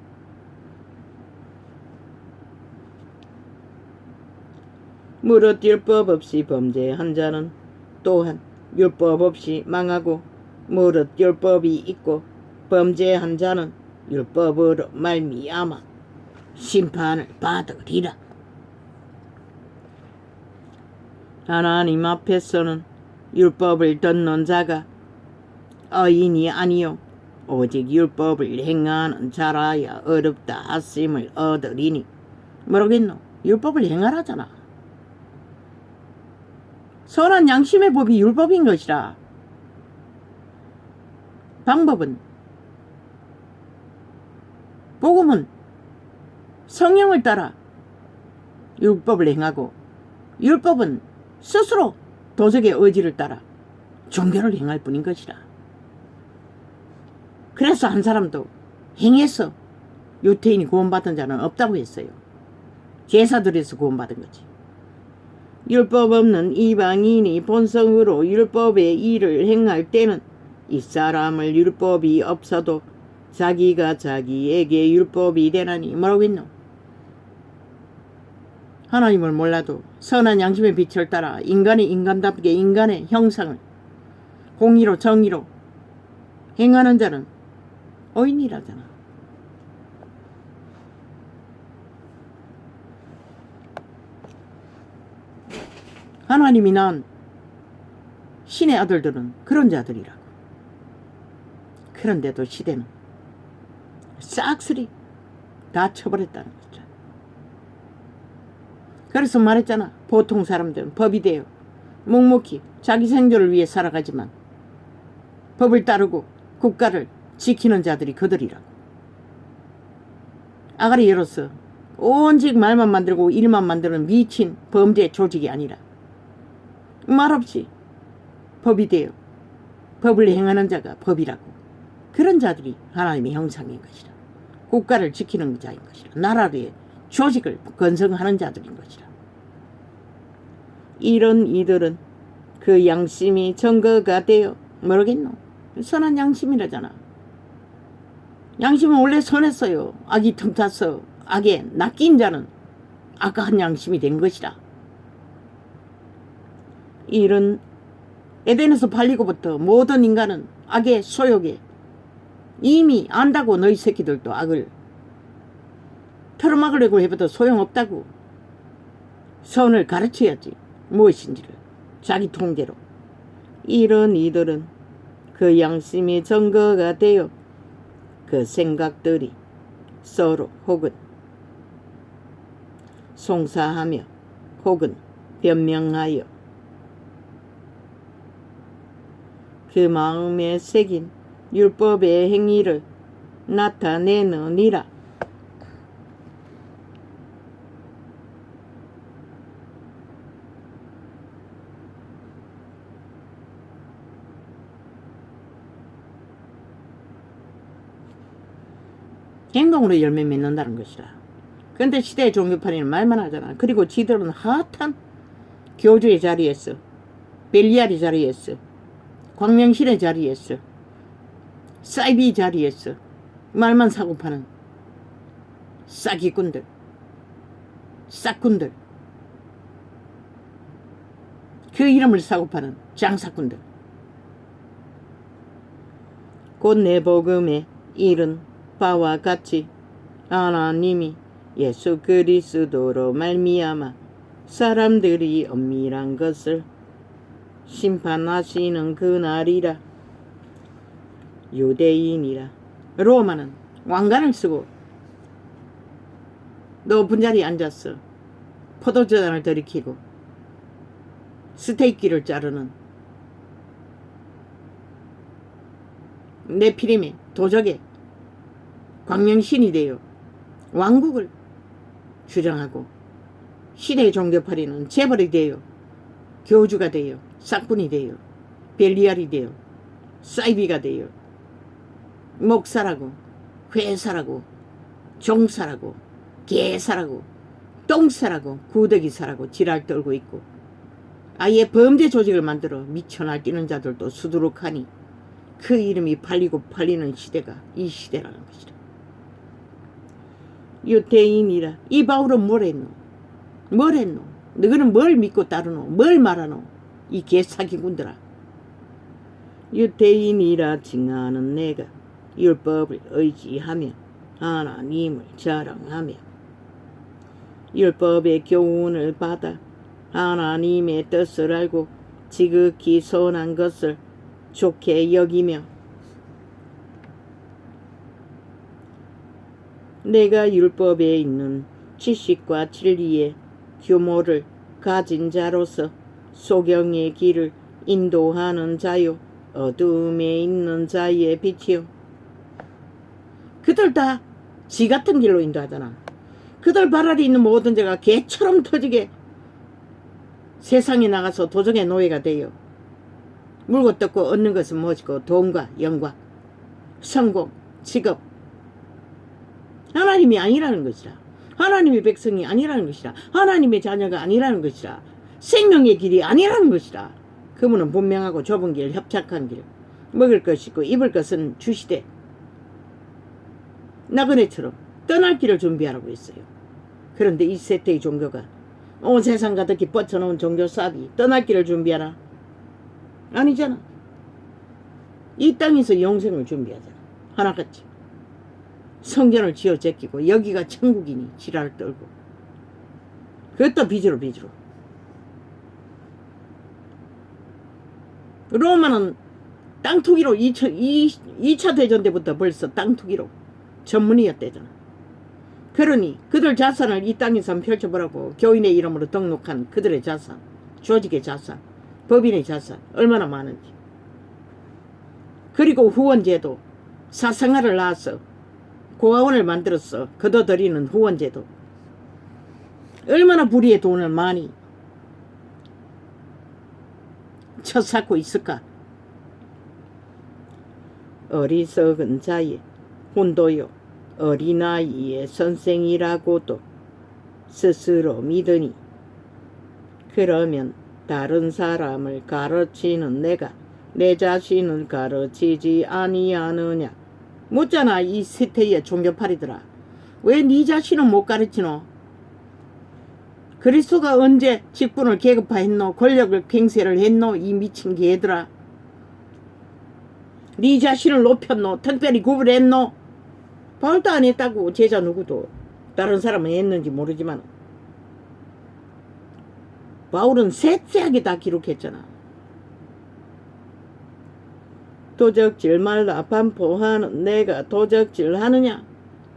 A: 무릇 율법 없이 범죄한 자는 또한 율법 없이 망하고 무릇 율법이 있고 범죄한 자는 율법으로 말미암아 심판을 받으리라. 하나님 앞에서는 율법을 듣는 자가 의인이 아니요 오직 율법을 행하는 자라야 어렵다 하심을 얻으리니. 모르겠노? 율법을 행하라잖아. 선한 양심의 법이 율법인 것이라. 방법은 복음은 성령을 따라 율법을 행하고 율법은 스스로 도적의 의지를 따라 종교를 행할 뿐인 것이라. 그래서 한 사람도 행해서 유태인이 구원받은 자는 없다고 했어요. 제사들에서 구원받은 거지. 율법 없는 이방인이 본성으로 율법의 일을 행할 때는 이 사람을 율법이 없어도 자기가 자기에게 율법이 되나니. 뭐라고 했노? 하나님을 몰라도 선한 양심의 빛을 따라 인간이 인간답게 인간의 형상을 공의로 정의로 행하는 자는 의인이라잖아. 하나님이 낳은 신의 아들들은 그런 자들이라고. 그런데도 시대는 싹쓸이 다 쳐버렸다는 거죠. 그래서 말했잖아. 보통 사람들은 법이 돼요. 묵묵히 자기 생존을 위해 살아가지만 법을 따르고 국가를 지키는 자들이 그들이라고. 아가리 열어서 오직 말만 만들고 일만 만드는 미친 범죄 조직이 아니라 말없이 법이 돼요. 법을 행하는 자가 법이라고. 그런 자들이 하나님의 형상인 것이라. 국가를 지키는 자인 것이라. 나라의 조직을 건성하는 자들인 것이라. 이런 이들은 그 양심이 증거가 되어 모르겠노? 선한 양심이라잖아. 양심은 원래 선했어요. 악이 틈타서 악에 낚인 자는 악한 양심이 된 것이라. 이런 에덴에서 팔리고부터 모든 인간은 악의 소욕에 이미 안다고. 너희 새끼들도 악을 털어막으려고 해봐도 소용없다고. 선을 가르쳐야지. 무엇인지를 자기 통제로. 이런 이들은 그 양심이 증거가 되어 그 생각들이 서로 혹은 송사하며 혹은 변명하여 그 마음에 새긴 율법의 행위를 나타내느니라. 행동으로 열매 맺는다는 것이라. 그런데 시대의 종교파리는 말만 하잖아. 그리고 지들은 핫한 교주의 자리에서, 벨리알의 자리에서, 광명신의 자리에서, 사이비 자리에서 말만 사고 파는 싸기꾼들, 싹꾼들, 그 이름을 사고 파는 장사꾼들. 곧 내 복음에 이른 바와 같이 하나님이 예수 그리스도로 말미암아 사람들이 엄밀한 것을 심판하시는 그날이라. 유대인이라. 로마는 왕관을 쓰고 높은 자리에 앉았어. 포도주잔을 들이키고 스테이키를 자르는 네피림의 도적의 광명신이 되어 왕국을 주장하고 시대의 종교파리는 재벌이 되어 교주가 되어 싹군이 되어 벨리알이 되어 사이비가 되어 목사라고 회사라고 종사라고 개사라고 똥사라고 구더기사라고 지랄 떨고 있고 아예 범죄 조직을 만들어 미쳐 날뛰는 자들도 수두룩하니 그 이름이 팔리고 팔리는 시대가 이 시대라는 것이다. 유대인이라. 이 바울은 뭘 했노? 뭘 했노? 너희는 뭘 믿고 따르노? 뭘 말하노? 이 개사기꾼들아. 유대인이라 칭하는 내가 율법을 의지하며 하나님을 자랑하며 율법의 교훈을 받아 하나님의 뜻을 알고 지극히 선한 것을 좋게 여기며 내가 율법에 있는 지식과 진리의 규모를 가진 자로서 소경의 길을 인도하는 자요 어두움에 있는 자의 빛이요. 그들 다 지 같은 길로 인도하잖아. 그들 발 아래 있는 모든 자가 개처럼 터지게 세상에 나가서 도적의 노예가 되어 물고 뜯고 얻는 것은 무엇이고 돈과 영광, 성공, 직업, 하나님이 아니라는 것이라. 하나님의 백성이 아니라는 것이라. 하나님의 자녀가 아니라는 것이라. 생명의 길이 아니라는 것이라. 그분은 분명하고 좁은 길, 협착한 길, 먹을 것이 있고 입을 것은 주시되 나그네처럼 떠날 길을 준비하라고 했어요. 그런데 이 세태의 종교가 온 세상 가득히 뻗쳐놓은 종교 싹이 떠날 길을 준비하라? 아니잖아. 이 땅에서 영생을 준비하잖아. 하나같이 성전을 지어 제끼고 여기가 천국이니 지랄을 떨고 그것도 빚으로 로마는 땅 투기로 2차 대전 때부터 벌써 땅 투기로 전문이었대잖아. 그러니 그들 자산을 이 땅에서 한번 펼쳐보라고. 교인의 이름으로 등록한 그들의 자산, 조직의 자산, 법인의 자산 얼마나 많은지. 그리고 후원제도, 사생아를 낳아서 고아원을 만들어서 거둬들이는 후원제도 얼마나 불의의 돈을 많이 쳐쌓고 있을까. 어리석은 자의 혼도요 어린아이의 선생이라고도 스스로 믿으니 그러면 다른 사람을 가르치는 내가 내 자신을 가르치지 아니하느냐. 묻잖아. 이 세태의 종교파리들아. 왜 네 자신은 못 가르치노? 그리스도가 언제 직분을 계급화했노? 권력을 갱세를 했노? 이 미친 개들아. 네 자신을 높였노? 특별히 구분했노? 바울도 안 했다고. 제자 누구도. 다른 사람은 했는지 모르지만 바울은 세세하게 다 기록했잖아. 도적질 말라 반포하는 내가 도적질 하느냐.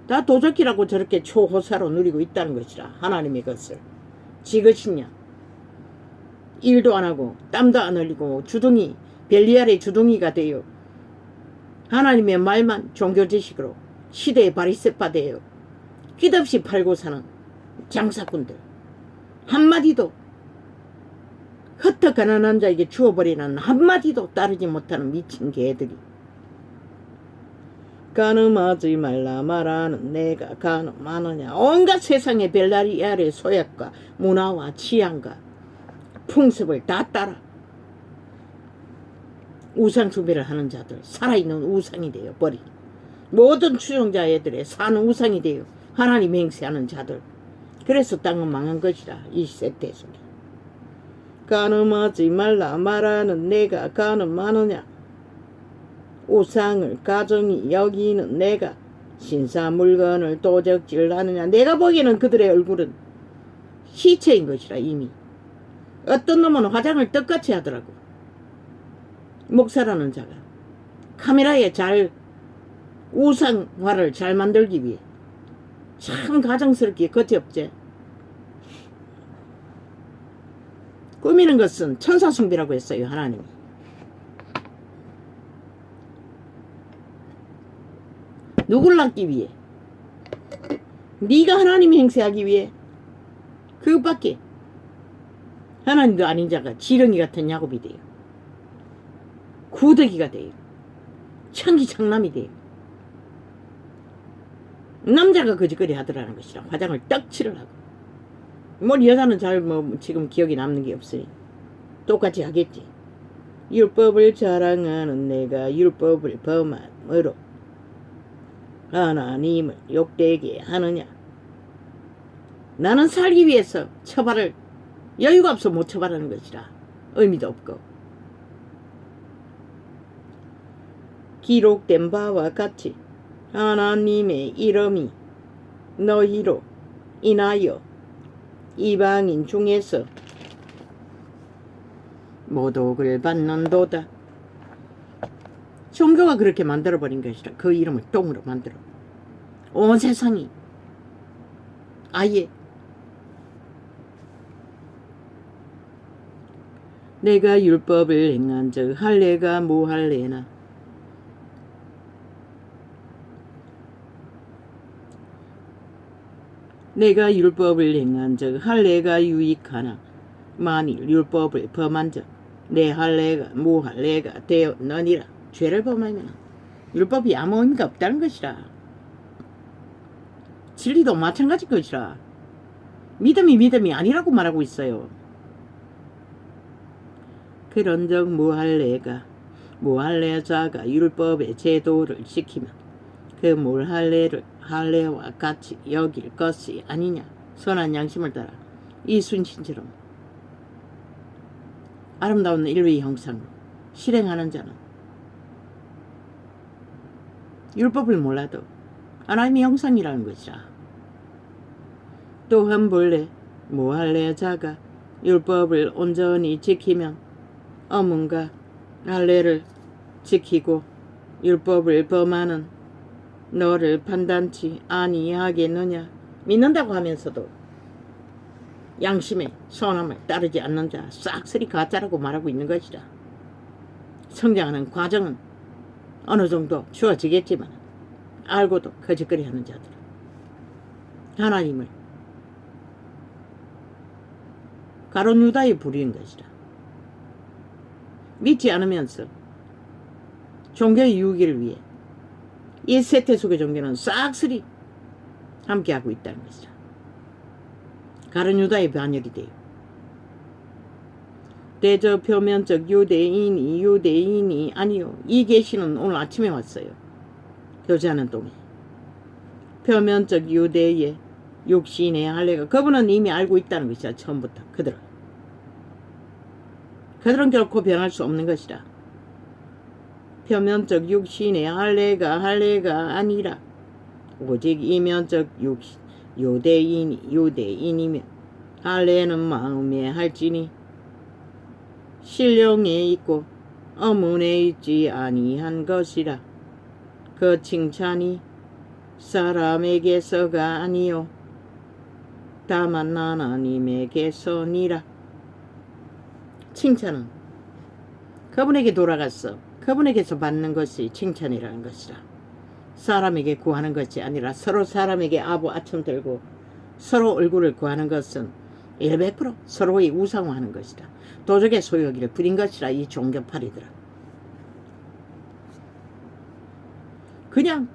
A: 다 도적이라고 저렇게 초호사로 누리고 있다는 것이라. 하나님의 것을 지 것이냐. 일도 안 하고 땀도 안 흘리고 주둥이 벨리알의 주둥이가 되어 하나님의 말만 종교 지식으로 시대의 바리새파 되어 끝없이 팔고 사는 장사꾼들. 한마디도 흩어 가난한 자에게 주어버리는 한마디도 따르지 못하는 미친 개들이. 가늠하지 말라 말하는 내가 가늠하느냐. 온갖 세상의 벨라리알의 소약과 문화와 취향과 풍습을 다 따라 우상 숭배를 하는 자들, 살아있는 우상이 되어 버리. 모든 추종자 애들의 사는 우상이 되어 하나님 행세하는 자들. 그래서 땅은 망한 것이라. 이 세대 속에. 가늠하지 말라 말하는 내가 가늠하느냐. 우상을 가정이 여기는 내가 신사 물건을 도적질하느냐. 내가 보기에는 그들의 얼굴은 시체인 것이라. 이미 어떤 놈은 화장을 떡같이 하더라고. 목사라는 자가 카메라에 잘 우상화를 잘 만들기 위해 참 가정스럽게 겉이없지. 꾸미는 것은 천사숭배라고 했어요. 하나님이. 누굴 낳기 위해? 네가 하나님 행세하기 위해. 그것밖에. 하나님도 아닌 자가 지렁이 같은 야곱이 돼요. 구더기가 돼요. 천기창남이 돼요. 남자가 거짓거리 하더라는 것이라. 화장을 떡칠을 하고. 여자는 잘 지금 기억이 남는 게 없으니 똑같이 하겠지. 율법을 자랑하는 내가 율법을 범함으로 하나님을 욕되게 하느냐. 나는 살기 위해서 처벌을 여유가 없어 못 처벌하는 것이라. 의미도 없고. 기록된 바와 같이 하나님의 이름이 너희로 인하여 이방인 중에서 모독을 받는도다. 종교가 그렇게 만들어버린 것이라. 그 이름을 똥으로 만들어. 온 세상이 아예 내가 율법을 행한 즉 할례가 무할례나. 내가 율법을 행한 즉 할례가 유익하나 만일 율법을 범한 즉 내 할례가 무할례가 되었느니라. 죄를 범하면 율법이 아무 의미가 없다는 것이라. 진리도 마찬가지 것이라. 믿음이 아니라고 말하고 있어요. 그런즉 무할례자가 율법의 제도를 지키면 그 무할례와 같이 여길 것이 아니냐. 선한 양심을 따라 이순신처럼 아름다운 인류의 형상으로 실행하는 자는 율법을 몰라도 하나님의 형상이라는 것이라. 또한 본래 무할례자가 율법을 온전히 지키면 어문과 할례를 지키고 율법을 범하는 너를 판단치 아니하겠느냐. 믿는다고 하면서도 양심의 선함을 따르지 않는 자 싹쓸이 가짜라고 말하고 있는 것이다. 성장하는 과정은 어느 정도 주어지겠지만 알고도 거짓거리 하는 자들, 하나님을 가룟 유다에 부리는 것이다. 믿지 않으면서 종교의 유익을 위해 이 세태속의 종교는 싹쓸이 함께하고 있다는 것이다. 가룟 유다의 반열이 돼요. 대저 표면적 유대인이 아니요. 이 계시는 오늘 아침에 왔어요. 교제하는 동에. 표면적 유대의 육신의 할례가 그분은 이미 알고 있다는 것이다. 처음부터 그들은 결코 변할 수 없는 것이다. 표면적 육신의 할례가 아니라 오직 이면적 유대인이며 할례는 마음에 할지니 신령에 있고 어문에 있지 아니한 것이라. 그 칭찬이 사람에게서가 아니요 다만 하나님에게서니라. 칭찬은 그분에게 돌아갔어. 그분에게서 받는 것이 칭찬이라는 것이라. 사람에게 구하는 것이 아니라 서로 사람에게 아부아첨 들고 서로 얼굴을 구하는 것은 100% 서로의 우상화하는 것이다. 도적의 소유하기를 부린 것이라. 이 종교파리들아. 그냥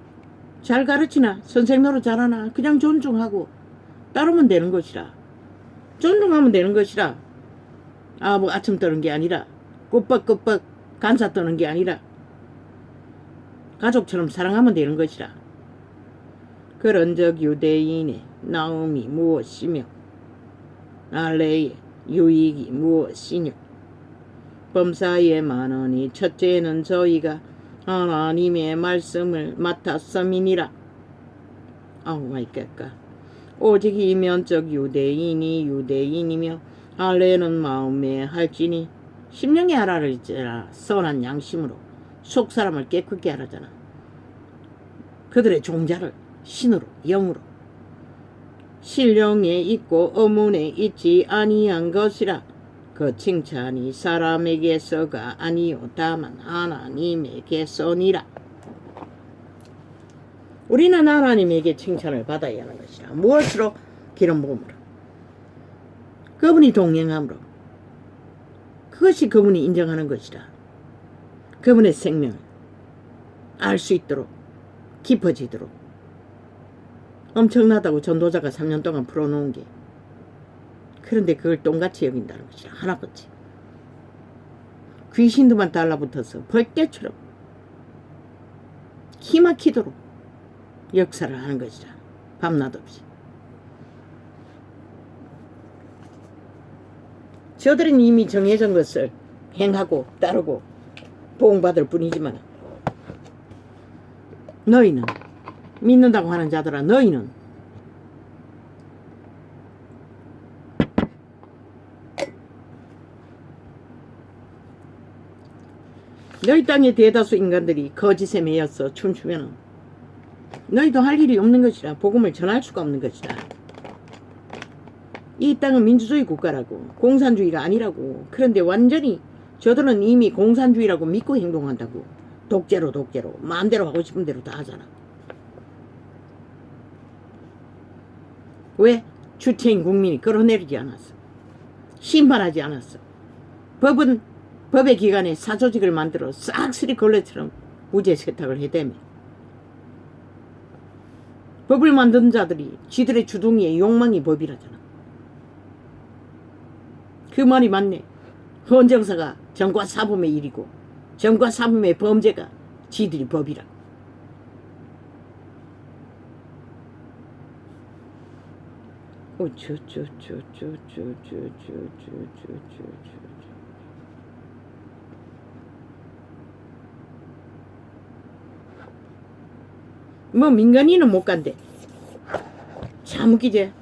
A: 잘 가르치나 선생 노릇 잘하나 그냥 존중하고 따르면 되는 것이라. 존중하면 되는 것이라. 아부아첨 떠는 게 아니라 꾸벅꾸벅 간사 떠는 게 아니라 가족처럼 사랑하면 되는 것이라. 그런즉 유대인의 나음이 무엇이며 할례의 유익이 무엇이뇨. 범사에 많으니 첫째는 저희가 하나님의 말씀을 맡았음이니라. 마이갓. 오직 이면적 유대인이며 할례는 마음에 할지니 심령에 하라를 있잖아. 선한 양심으로 속사람을 깨끗게 하라잖아. 그들의 종자를 신으로 영으로 신령에 있고 어문에 있지 아니한 것이라. 그 칭찬이 사람에게서가 아니요 다만 하나님에게서니라. 우리는 하나님에게 칭찬을 받아야 하는 것이라. 무엇으로? 기름 부음으로. 그분이 동행함으로. 그것이 그분이 인정하는 것이라. 그분의 생명을 알 수 있도록 깊어지도록. 엄청나다고 전도자가 3년 동안 풀어놓은 게. 그런데 그걸 똥같이 여긴다는 것이라. 하나같이. 귀신들만 달라붙어서 벌떼처럼 기막히도록 역사를 하는 것이라. 밤낮 없이. 저들은 이미 정해진 것을 행하고 따르고 보응받을 뿐이지만 너희는 믿는다고 하는 자들아, 너희는 너희 땅의 대다수 인간들이 거짓에 매여서 춤추면 너희도 할 일이 없는 것이라. 복음을 전할 수가 없는 것이다. 이 땅은 민주주의 국가라고, 공산주의가 아니라고. 그런데 완전히 저들은 이미 공산주의라고 믿고 행동한다고. 독재로 마음대로 하고 싶은 대로 다 하잖아. 왜? 주체인 국민이 끌어내리지 않았어. 심판하지 않았어. 법의 기관에 사조직을 만들어 싹쓸이 걸레처럼 무죄 세탁을 해대며 법을 만든 자들이 지들의 주둥이에 욕망이 법이라잖아. 그 말이 맞네. 헌정사가 정과 사범의 일이고 정과 사범의 범죄가 지들이 법이라고. 뭐 민간인은 못 간대. 참 웃기지.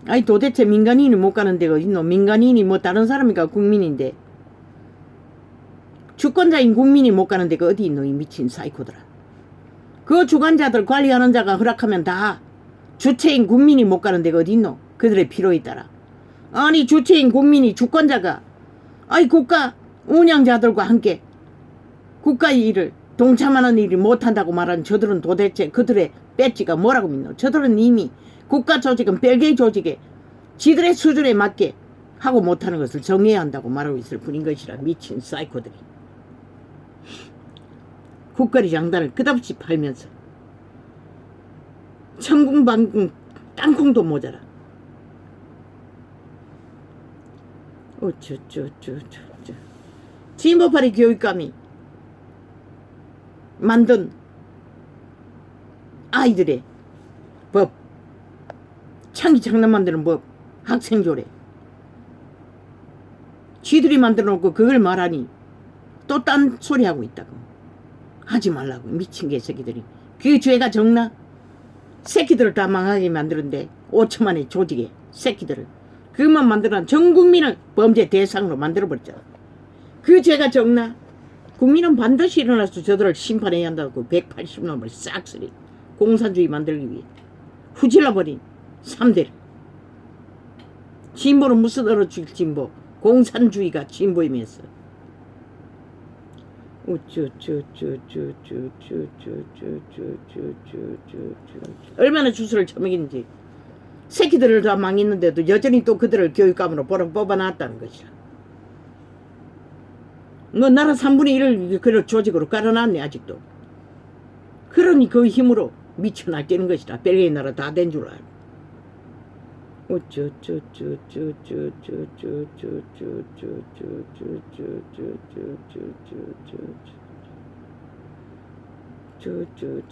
A: 아니 도대체 민간인이 못 가는 데가 어딨노. 민간인이 뭐 다른 사람이니까 국민인데 주권자인 국민이 못 가는 데가 어디 있노. 이 미친 사이코들아. 그 주관자들 관리하는 자가 허락하면 다 주체인 국민이 못 가는 데가 어디 있노. 그들의 필요에 따라. 아니 주체인 국민이 주권자가 아니 국가 운영자들과 함께 국가의 일을 동참하는 일이 못한다고 말하는 저들은 도대체 그들의 배지가 뭐라고 믿노. 저들은 이미 국가 조직은 별개의 조직에 지들의 수준에 맞게 하고 못하는 것을 정해야 한다고 말하고 있을 뿐인 것이라. 미친 사이코들이 국거리 장단을 끝없이 팔면서 천궁방궁 땅콩도 모자라. 진보파리 교육감이 만든 아이들의 법, 창기 장난 만드는 법, 학생조례 쥐들이 만들어 놓고 그걸 말하니 또 딴 소리 하고 있다고. 하지 말라고. 미친 개새끼들이. 그 죄가 적나? 새끼들을 다 망하게 만드는데 5천만의 조직에 새끼들을 그것만 만들어낸 전 국민을 범죄 대상으로 만들어버렸잖아. 그 죄가 적나? 국민은 반드시 일어나서 저들을 심판해야 한다고 180놈을 싹쓸이 공산주의 만들기 위해 후질러버린 3대를. 진보는 무슨 얼어줄 진보. 공산주의가 진보이면서 얼마나 주술을 처먹이는지. 새끼들을 다 망했는데도 여전히 또 그들을 교육감으로 뽑아놨다는 것이라. 뭐 나라 3분의 1을 그런 조직으로 깔아놨네 아직도. 그러니 그 힘으로 미쳐 날뛰는 것이라. 별개의 나라 다 된 줄 알고.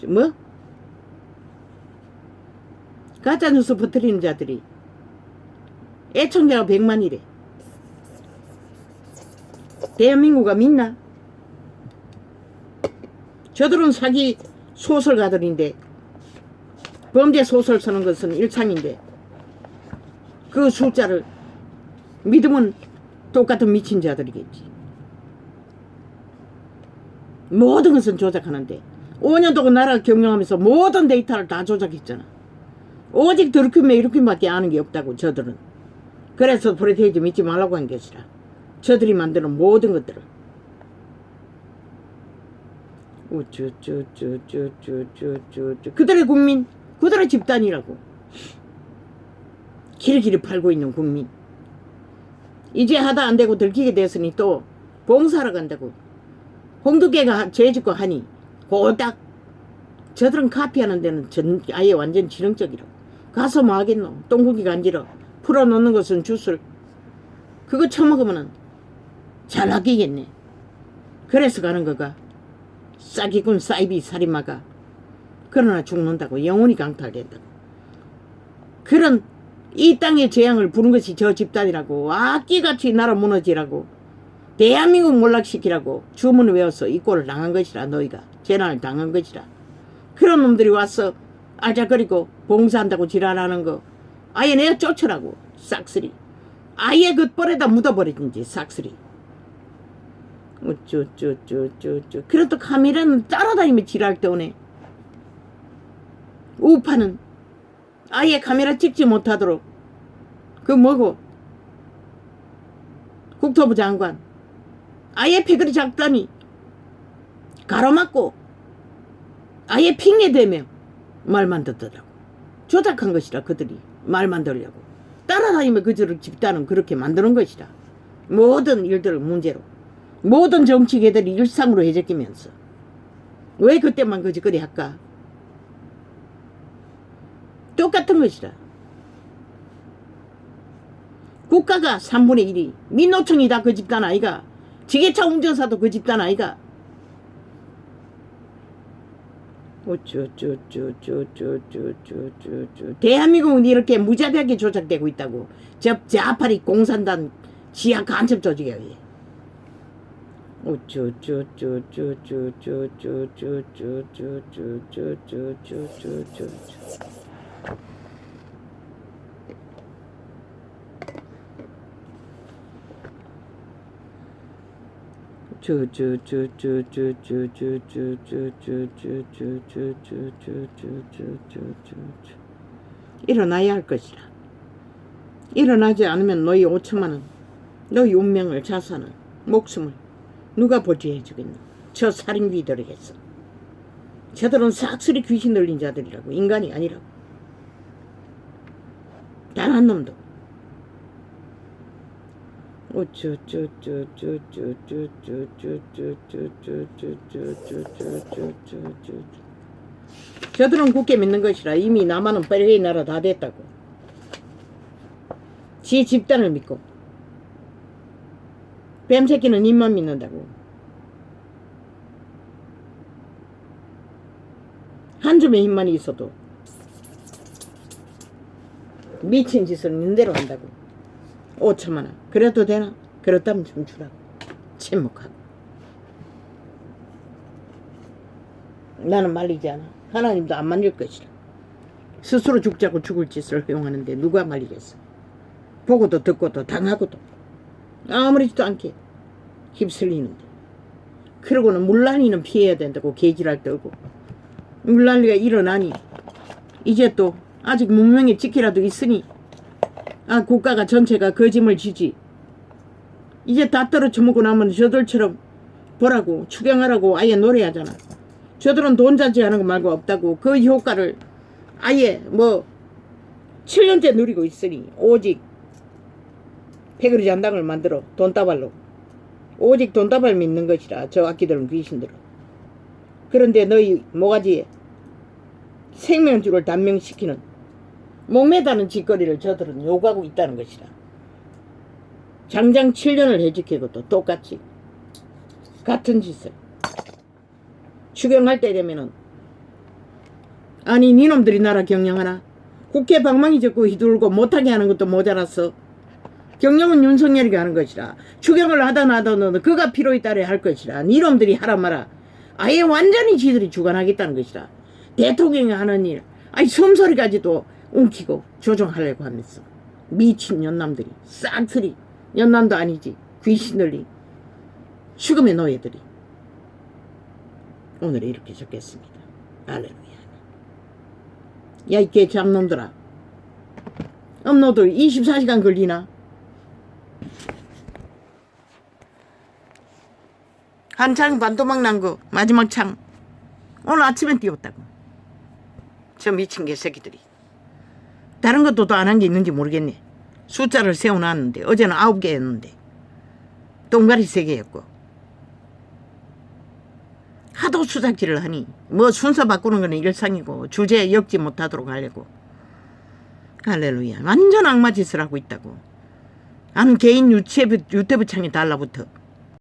A: 뭐? 가짜뉴스 퍼뜨리는 자들이 애청자가 100만이래. 대한민국가 믿나? 저들은 사기 소설가들인데 범죄 소설 쓰는 것은 일상인데 그 숫자를 믿으면 똑같은 미친 자들이겠지. 모든 것은 조작하는데 5년 동안 나라를 경영하면서 모든 데이터를 다 조작했잖아. 오직 드루킹매 이렇게밖에 아는 게 없다고 저들은. 그래서 프레테이지 믿지 말라고 한 것이라. 저들이 만드는 모든 것들을. 그들의 국민, 그들의 집단이라고. 길길이 팔고 있는 국민. 이제 하다 안 되고 들키게 됐으니 또 봉사하러 간다고. 홍두깨가 죄짓고 하니 고딱. 저들은 카피하는 데는 아예 완전 지능적이라고. 가서 뭐 하겠노. 똥구기가 안지러. 풀어놓는 것은 주술. 그거 처먹으면은 잘 아끼겠네. 그래서 가는 거가. 싸기군 사이비 살인마가. 그러나 죽는다고. 영혼이 강탈된다고. 그런 이 땅의 재앙을 부른 것이 저 집단이라고. 악기같이 나라 무너지라고. 대한민국 몰락시키라고 주문을 외워서 이 꼴을 당한 것이라. 너희가 재난을 당한 것이라. 그런 놈들이 와서 알작거리고 봉사한다고 지랄하는 거 아예 내가 쫓으라고. 싹쓸이. 아예 그 뻘에다 묻어버리든지 싹쓸이. 그래도 카메라는 따라다니며 지랄 때 오네. 우파는 아예 카메라 찍지 못하도록 그 뭐고 국토부 장관 아예 패거리 작다니 가로막고 아예 핑계대며 말만 듣더라고. 조작한 것이라. 그들이 말만 들려고 따라다니며 그들을 집단은 그렇게 만드는 것이라. 모든 일들을 문제로 모든 정치계들이 일상으로 해제끼면서 왜 그때만 그지거리 할까? 똑같은 것이라. 국가가 3분의 1이 민노총이 다 그 집단 아이가. 지게차 운전사도 그 집단 아이가. 대한민국은 이렇게 무자비하게 조작되고 있다고. 저 좌파리 공산당 지하 간첩 조직에 의해. 일어나야 할 것이라. 일어나지 않으면 너희 5천만원, 너희 운명을, 자산을, 목숨을 누가 보지해 주겠노? 저 살인귀들이겠어. 저들은 싹쓸이 귀신 들린 자들이라고. 인간이 아니라고. 단 한 놈도. 저들은 굳게 믿는 것이라. 이미 남한은 빨리 나라 다 됐다고. 지 집단을 믿고 뱀새끼는 입만 믿는다고. 한 줌의 힘만 있어도 미친 짓을 있는 대로 한다고. 5천만원 그래도 되나? 그렇다면 좀 주라고. 침묵하고. 나는 말리지 않아. 하나님도 안 말릴 것이라. 스스로 죽자고 죽을 짓을 허용하는데 누가 말리겠어. 보고도 듣고도 당하고도 아무렇지도 않게 휩쓸리는데. 그러고는 물난리는 피해야 된다고 개지랄 떨고. 물난리가 일어나니 이제 또 아직 문명의 지키라도 있으니 국가가 전체가 그 짐을 지지. 이제 다 떨어쳐먹고 나면 저들처럼 보라고 추경하라고 아예 노래하잖아. 저들은 돈 자지하는 거 말고 없다고. 그 효과를 아예 7년째 누리고 있으니 오직 패거리 잔당을 만들어 돈다발로. 오직 돈다발 믿는 것이라. 저 악기들은 귀신들은. 그런데 너희 모가지에 생명줄을 단명시키는 목매다는 짓거리를 저들은 요구하고 있다는 것이라. 장장 7년을 해지키고도 똑같이 같은 짓을. 추경할 때 되면은 아니 니놈들이 나라 경영하나? 국회 방망이 잡고 휘둘고 못하게 하는 것도 모자랐어. 경영은 윤석열이가 하는 것이라. 추경을 하다 나도 그가 필요에 따라 할 것이라. 니놈들이 하라 마라. 아예 완전히 지들이 주관하겠다는 것이라. 대통령이 하는 일 아니 숨소리까지도 움키고 조종하려고 하면서. 미친 연남들이 싹쓸이. 연남도 아니지 귀신들이 죽음의 노예들이. 오늘 이렇게 적겠습니다. 할렐루야. 야 이 개잡놈들아. 업로드 24시간 걸리나? 한 창 반도막 난 거 마지막 창 오늘 아침엔 띄웠다고. 저 미친 개새끼들이. 다른 것도 또 안 한 게 있는지 모르겠네. 숫자를 세워놨는데 어제는 9개였는데 동가리 3개였고 하도 수작질을 하니 순서 바꾸는 거는 일상이고 주제에 엮지 못하도록 하려고. 할렐루야. 완전 악마 짓을 하고 있다고. 나는 개인 유튜브 창에 달라붙어.